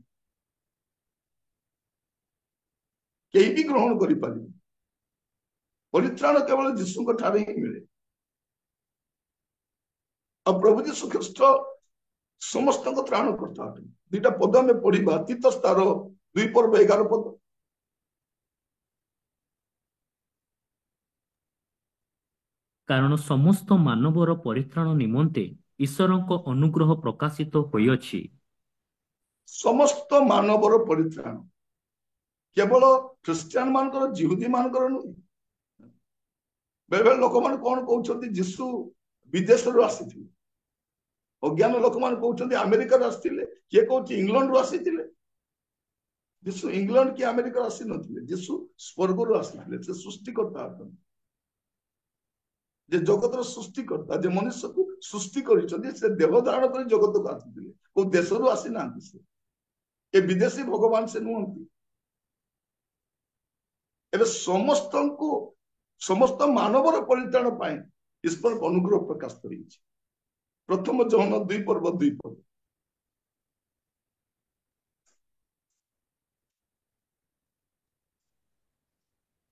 S1: केही भी ग्रहण करि पारि। परित्राण केवल यीशु को ठारे ही मिले। अब प्रभु यीशु ख्रीष्ट समस्त को त्राण करता। 2टा पद में पढ़िबा। तीतस तार 2 पर्व 11 पद।
S2: କାରଣ ସମସ୍ତ ମାନବର ପରିତ୍ରାଣ ନିମନ୍ତେ ଈଶ୍ୱରଙ୍କ ଅନୁଗ୍ରହ ପ୍ରକାଶିତ ହୋଇଅଛି।
S1: ସମସ୍ତ ମାନବର ପରିତ୍ରାଣ, କେବଳ ଖ୍ରୀଷ୍ଟିଆନ ମାନଙ୍କର, ଜିହୁଦୀ ମାନଙ୍କର ନୁହେଁ। ବେଳେ ବେଳେ ଲୋକମାନେ କଣ କହୁଛନ୍ତି, ଯୀଶୁ ବିଦେଶରୁ ଆସିଥିଲେ। ଅଜ୍ଞାନ ଲୋକମାନେ କହୁଛନ୍ତି ଆମେରିକାରୁ ଆସିଥିଲେ, କିଏ କହୁଛି ଇଂଲଣ୍ଡରୁ ଆସିଥିଲେ। ଯୀଶୁ ଇଂଲଣ୍ଡ କି ଆମେରିକାରୁ ଆସିନଥିଲେ, ଯୀଶୁ ସ୍ୱର୍ଗରୁ ଆସିଥିଲେ। ସେ ସୃଷ୍ଟିକର୍ତ୍ତା ଅଟନ୍ତି, ଯେ ଜଗତର ସୃଷ୍ଟିକର୍ତ୍ତା, ଯେ ମନୁଷ୍ୟକୁ ସୃଷ୍ଟି କରିଛନ୍ତି, ସେ ଦେହ ଧାରଣ କରି ଜଗତକୁ ଆସିଥିଲେ। କୋଉ ଦେଶରୁ ଆସିନାହାନ୍ତି। ସେ ଏ ବିଦେଶୀ ଭଗବାନ ସେ ନୁହନ୍ତି। ଏବେ ସମସ୍ତଙ୍କୁ, ସମସ୍ତ ମାନବର ପରିତ୍ରାଣ ପାଇଁ ଈଶ୍ୱରଙ୍କ ଅନୁଗ୍ରହ ପ୍ରକାଶ କରିଛି। ପ୍ରଥମ ଜହନ 2:2।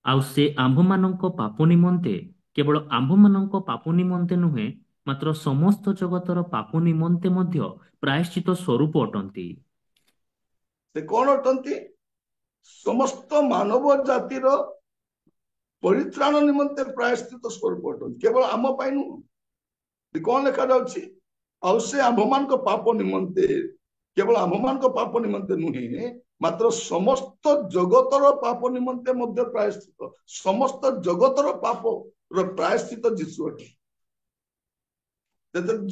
S2: ଆଉ ସେ ଆମ୍ଭମାନଙ୍କ ପାପ ନିମନ୍ତେ, କେବଳ ଆମ୍ଭମାନଙ୍କ ପାପ ନିମନ୍ତେ ନୁହେଁ, ମାତ୍ର ସମସ୍ତ ଜଗତର ପାପ ନିମନ୍ତେ ମଧ୍ୟ ପ୍ରାୟଶ୍ଚିତ ସ୍ୱରୂପ ଅଟନ୍ତି।
S1: ସେ କଣ ଅଟନ୍ତି? ସମସ୍ତ ମାନବ ଜାତିର ପରିତ୍ରାଣ ନିମନ୍ତେ ପ୍ରାୟଶ୍ଚିତ ସ୍ୱରୂପ ଅଟନ୍ତି, କେବଳ ଆମ ପାଇଁ ନୁହଁ। କଣ ଲେଖାଯାଉଛି? ଆଉ ସେ ଆମ୍ଭମାନଙ୍କ ପାପ ନିମନ୍ତେ, କେବଳ ଆମ୍ଭମାନଙ୍କ ପାପ ନିମନ୍ତେ ନୁହେଁ, ମାତ୍ର ସମସ୍ତ ଜଗତର ପାପ ନିମନ୍ତେ ମଧ୍ୟ ପ୍ରାୟଶ୍ଚିତ। ସମସ୍ତ ଜଗତର ପାପର ପ୍ରାୟଶ୍ଚିତ ଯୀଶୁ ଅଟେ।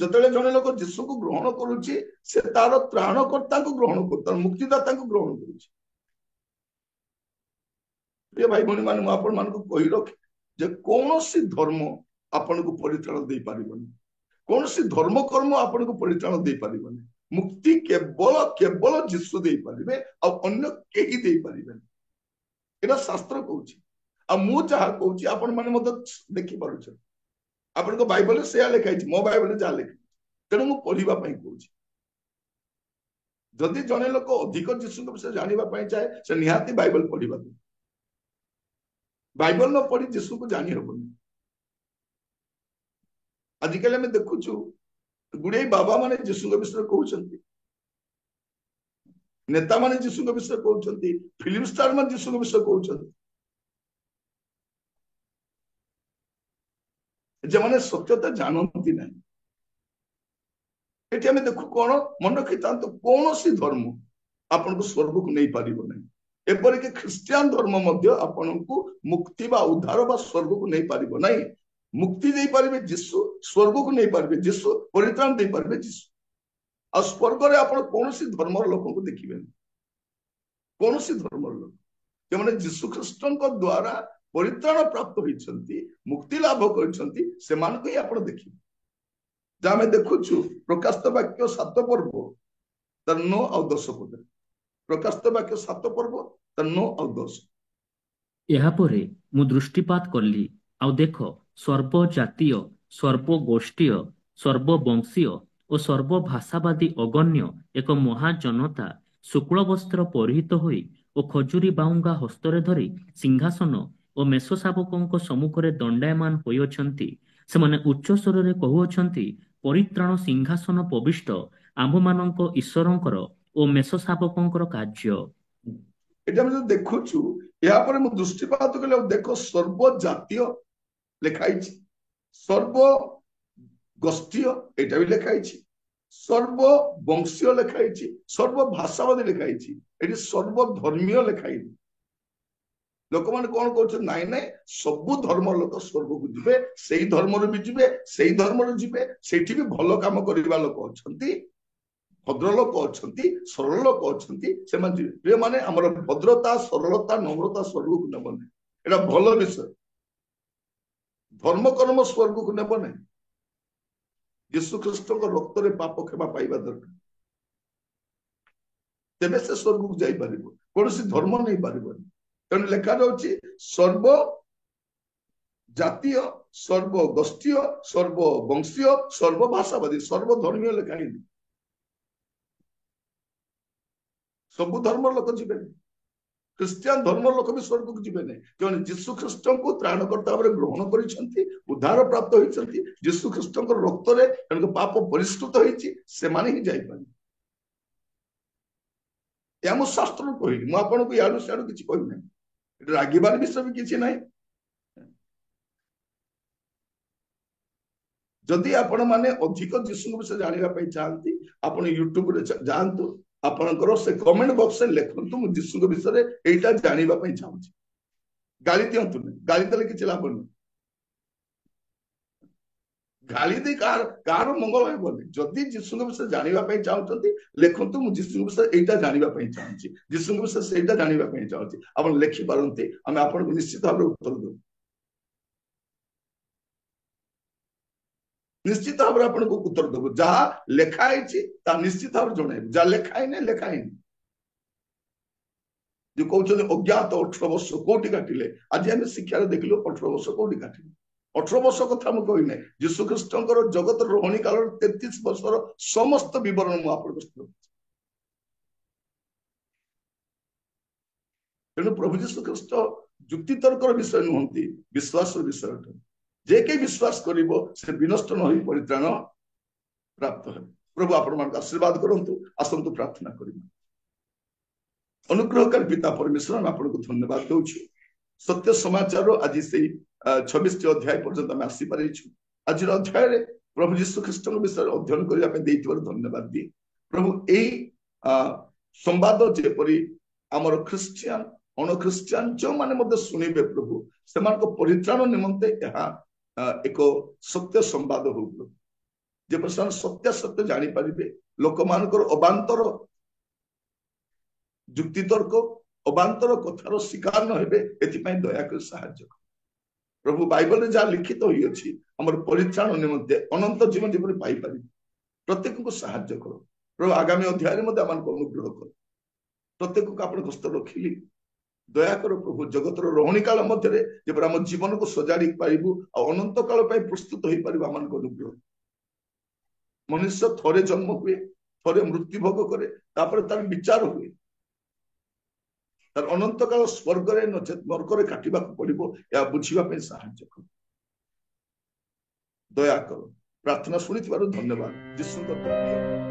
S1: ଯେତେବେଳେ ଜଣେ ଲୋକ ଯୀଶୁକୁ ଗ୍ରହଣ କରୁଛି, ସେ ତାର ତ୍ରାଣକର୍ତ୍ତାଙ୍କୁ ଗ୍ରହଣ କରୁଛି, ତାର ମୁକ୍ତିଦାତାଙ୍କୁ ଗ୍ରହଣ କରୁଛି। ପ୍ରିୟ ଭାଇ ଭଉଣୀ ମାନେ, ମୁଁ ଆପଣ ମାନଙ୍କୁ କହି ରଖେ ଯେ କୌଣସି ଧର୍ମ ଆପଣଙ୍କୁ ପରିତ୍ରାଣ ଦେଇପାରିବନି, କୌଣସି ଧର୍ମ କର୍ମ ଆପଣଙ୍କୁ ପରିତ୍ରାଣ ଦେଇପାରିବନି। ମୁକ୍ତି କେବଳ କେବଳ ଯୀଶୁ ଦେଇପାରିବେ, ଆଉ ଅନ୍ୟ କେହି ଦେଇପାରିବେନି। ଏଇଟା ଶାସ୍ତ୍ର କହୁଛି। ଆଉ ମୁଁ ଯାହା କହୁଛି ଆପଣ ମାନେ ମଧ୍ୟ ଦେଖିପାରୁଛନ୍ତି। ଆପଣଙ୍କ ବାଇବଲରେ ସେୟା ଲେଖା ହେଇଛି, ମୋ ବାଇବଲରେ ଯାହା ଲେଖା ହେଇଛି। ତେଣୁ ମୁଁ ପଢିବା ପାଇଁ କହୁଛି। ଯଦି ଜଣେ ଲୋକ ଅଧିକ ଯୀଶୁଙ୍କ ବିଷୟରେ ଜାଣିବା ପାଇଁ ଚାହେଁ, ସେ ନିହାତି ବାଇବଲ ପଢିବା। ବାଇବଲ ନ ପଢି ଯୀଶୁକୁ ଜାଣି ହବନି। ଆଜିକାଲି ଆମେ ଦେଖୁଛୁ ଗୁଡେ ବାବା ମାନେ ଯୀଶୁଙ୍କ ବିଷୟରେ କହୁଛନ୍ତି, ନେତା ମାନେ ଯୀଶୁଙ୍କ ବିଷୟରେ କହୁଛନ୍ତି, ଫିଲ୍ମ ଷ୍ଟାର ମାନେ ଯୀଶୁଙ୍କ ବିଷୟରେ କହୁଛନ୍ତି, ଯେମାନେ ସତ୍ୟତା ଜାଣନ୍ତି ନାହିଁ। ଏଠି ଆମେ ଦେଖୁ କଣ, ମନେ ରଖିଥାନ୍ତୁ, କୌଣସି ଧର୍ମ ଆପଣଙ୍କୁ ସ୍ୱର୍ଗକୁ ନେଇପାରିବ ନାହିଁ। ଏପରିକି ଖ୍ରୀଷ୍ଟିଆନ ଧର୍ମ ମଧ୍ୟ ଆପଣଙ୍କୁ ମୁକ୍ତି ବା ଉଦ୍ଧାର ବା ସ୍ୱର୍ଗକୁ ନେଇପାରିବ ନାହିଁ। ମୁକ୍ତି ଦେଇପାରିବେ ଯୀଶୁ, ସ୍ୱର୍ଗକୁ ନେଇପାରିବେ ଯୀଶୁ, ପରିତ୍ରାଣ ଦେଇପାରିବେ ଯୀଶୁ। ଆଉ ସ୍ୱର୍ଗରେ ଆପଣ କୌଣସି ଧର୍ମର ଲୋକଙ୍କୁ ଦେଖିବେନି। କୌଣସି ଧର୍ମର ଲୋକ, ଯେଉଁମାନେ ଯୀଶୁ ଖ୍ରୀଷ୍ଟଙ୍କ ଦ୍ଵାରା ପରିତ୍ରାଣ ପ୍ରାପ୍ତ ହୋଇଛନ୍ତି, ମୁକ୍ତି ଲାଭ କରିଛନ୍ତି, ସେମାନଙ୍କୁ ହିଁ ଆପଣ ଦେଖିବେ। ଯାହା ଆମେ ଦେଖୁଛୁ ପ୍ରକାଶିତ ବାକ୍ୟ 7 ପର୍ବ ତାର 9 ଆଉ 10 ପଦରେ। ପ୍ରକାଶିତ ବାକ୍ୟ 7 ପର୍ବ ତାର 9 ଆଉ 10।
S2: ଏହାପରେ ମୁଁ ଦୃଷ୍ଟିପାତ କଲି, ଆଉ ଦେଖ, ସର୍ବଜାତୀୟ, ସର୍ବଗୋଷ୍ଠୀୟ, ସର୍ବବଂଶୀୟ ଓ ସର୍ବଭାଷାବାଦୀ ଅଗଣ୍ୟ ଏକ ମହାଜନତା ଶୁକ୍ଳ ବସ୍ତ୍ର ପରିହିତ ହୋଇ ଓ ଖଜୁରୀ ବାହୁଙ୍ଗା ହସ୍ତରେ ଧରି ସିଂହାସନ ଓ ମେଷଶାବକଙ୍କ ସମ୍ମୁଖରେ ଦଣ୍ଡାୟମାନ ହୋଇଅଛନ୍ତି। ସେମାନେ ଉଚ୍ଚ ସ୍ୱରରେ କହୁଅଛନ୍ତି, ପରିତ୍ରାଣ ସିଂହାସନ ପ୍ରବିଷ୍ଟ ଆମ୍ଭମାନଙ୍କ ଈଶ୍ୱରଙ୍କର ଓ ମେଷଶାବକଙ୍କର କାର୍ଯ୍ୟ।
S1: ଏଠି ଆମେ ଯଦି ଦେଖୁଛୁ, ଏହାପରେ ମୁଁ ଦୃଷ୍ଟିପାତ କଲି, ଆଉ ଦେଖ, ସର୍ବଜାତୀୟ ଲେଖା ହେଇଛି, ସର୍ବ ଗୋଷ୍ଠୀୟ ଏଇଟା ବି ଲେଖା ହେଇଛି, ସର୍ବବଂଶୀୟ ଲେଖା ହେଇଛି, ସର୍ବଭାଷାବାଦୀ ଲେଖା ହେଇଛି। ଏଠି ସର୍ବଧର୍ମୀୟ ଲେଖା ହେଇନି। ଲୋକମାନେ କଣ କହୁଛନ୍ତି, ନାଇଁ ନାଇଁ ସବୁ ଧର୍ମର ଲୋକ ସ୍ୱର୍ଗକୁ ଯିବେ, ସେଇ ଧର୍ମରୁ ବି ଯିବେ, ସେଇ ଧର୍ମରୁ ଯିବେ, ସେଇଠି ବି ଭଲ କାମ କରିବା ଲୋକ ଅଛନ୍ତି, ଭଦ୍ର ଲୋକ ଅଛନ୍ତି, ସରଳ ଲୋକ ଅଛନ୍ତି, ସେମାନେ ଯିବେ। ପ୍ରିୟମାନେ, ଆମର ଭଦ୍ରତା, ସରଳତା, ନମ୍ରତା ସ୍ୱର୍ଗକୁ ନେବ ନାହିଁ। ଏଇଟା ଭଲ ବିଷୟ। ଧର୍ମ କର୍ମ ସ୍ୱର୍ଗକୁ ନେବ ନାହିଁ। ଯୀଶୁ ଖ୍ରୀଷ୍ଟଙ୍କ ରକ୍ତରେ ପାପ କ୍ଷମା ପାଇବା ଦରକାର, ତେବେ ସେ ସ୍ୱର୍ଗକୁ ଯାଇପାରିବ। କୌଣସି ଧର୍ମ ନେଇପାରିବନି। ତେଣୁ ଲେଖାଯାଉଛି ସର୍ବ ଜାତୀୟ, ସର୍ବଗୋଷ୍ଠୀୟ, ସର୍ବବଂଶୀୟ, ସର୍ବଭାଷାବାଦୀ, ସର୍ବଧର୍ମୀୟ ଲେଖା ହେଇନି। ସବୁ ଧର୍ମର ଲୋକ ଯିବେନି। ଖ୍ରୀଷ୍ଟିଆନ ଧର୍ମର ଲୋକ ବି ସ୍ୱର୍ଗକୁ ଯିବେ ନାହିଁ। ଯେଉଁମାନେ ଯୀଶୁ ଖ୍ରୀଷ୍ଟଙ୍କୁ ତ୍ରାଣକର୍ତ୍ତା ଭାବରେ ଗ୍ରହଣ କରିଛନ୍ତି, ଉଦ୍ଧାର ପ୍ରାପ୍ତ ହୋଇଛନ୍ତି, ଯୀଶୁ ଖ୍ରୀଷ୍ଟଙ୍କ ରକ୍ତରେ ତାଙ୍କ ପାପ ପରିଷ୍କୃତ ହେଇଛି, ସେମାନେ ହିଁ ଯାଇପାରିବେ। ଏହା ମୁଁ ଶାସ୍ତ୍ରରୁ କହିଲି, ମୁଁ ଆପଣଙ୍କୁ ଇଆଡୁ ସିଆଡୁ କିଛି କହିନାହିଁ। ଏଠି ରାଗିବାର ବିଷୟ ବି କିଛି ନାହିଁ। जदि आपण माने अधिक जीशु विषय जानिबा पई चाहंती आपण यूट्यूब रे जांतु आपणकर से कमेंट बॉक्स रे लिखंतु मु जीशु विषय रे एटा जानिबा पई चाहूची गाली दियंतु गाली देले किछ लाभ नहीं गाली दे कार मंगल हेबनी जदि जीशु विषय जानिबा पई चाहउतंती लिखंतु मु जीशु विषय एटा जानिबा पई चाहूची जीशु विषय सेटा जानिबा पई चाहूची आपण लिखि पारंती हम आपण को निश्चित भाव उत्तर देबो निश्चित भाव आपको उत्तर देव जहाँ लेखाई निश्चित भाव जन जहाँ लेखाई नहीं लेखाई जो कहते अज्ञात 18 वर्ष कौटी काटिले आज आम शिक्षा देखिलु 18 वर्ष कौटी काटिले 18 वर्ष कथा मुझे कहना जीशु ख्रीस्ट जगत रोहणी काल 33 वर्षर समस्त बरण मुझे तेणु प्रभु जीशु ख्रीस्ट युक्तितर्कर विषय नुहति विश्वास विषय जे के विश्वास करिवो से विनष्ट न होई परित्राण प्राप्त है प्रभु आपण मान आशीर्वाद करंतु आसंतु प्रार्थना करिबा अनुग्रहकारी पिता परमेश्वर हम आपको धन्यवाद दउछु सत्य समाचार आज से 26 अध्याय पर्यंत हम आसी पारिछु आज अध्याय रे प्रभु यीशु ख्रीष्ट विषय अध्ययन करिया पे देइथिबार धन्यवाद दी प्रभु एई संवाद जेपरि हमर क्रिश्चियन अण क्रिश्चियन जो माने मते सुनिबे प्रभु सेमानको परित्राण निमंते यहा एक सत्य संवाद हो जे सत्य सत्य जानी पारिबे लोक मानकर अबांतर युक्तितर्क अबांतर कथार शिकार न हेबे एथिपई दया कर सहाय्य प्रभु बाइबल में जहाँ लिखित होई अछि हमर परित्राण निमंते अनंत जीवन जेपरि पाई पारिबे प्रत्येक को सहाय्य करो प्रभु आगामी अध्याय रे मते हमन को अनुग्रह करो प्रत्येक को आपण हस्त रखिली दया कर प्रभु जगतर रोहणी काल मध्य जब आम जीवन को सजाड़ी पारिबु अनंत काल प्रस्तुत हो पार आम अनुग्रह मनुष्य थरे जन्म हुए थरे मृत्यु भोग करे तापर तार विचार हुए तार अनंत काल स्वर्ग नचेत नरक काटिबा पड़ो या बुझा साहाय्य कर दया कर प्रार्थना शुणी धन्यवाद जीशु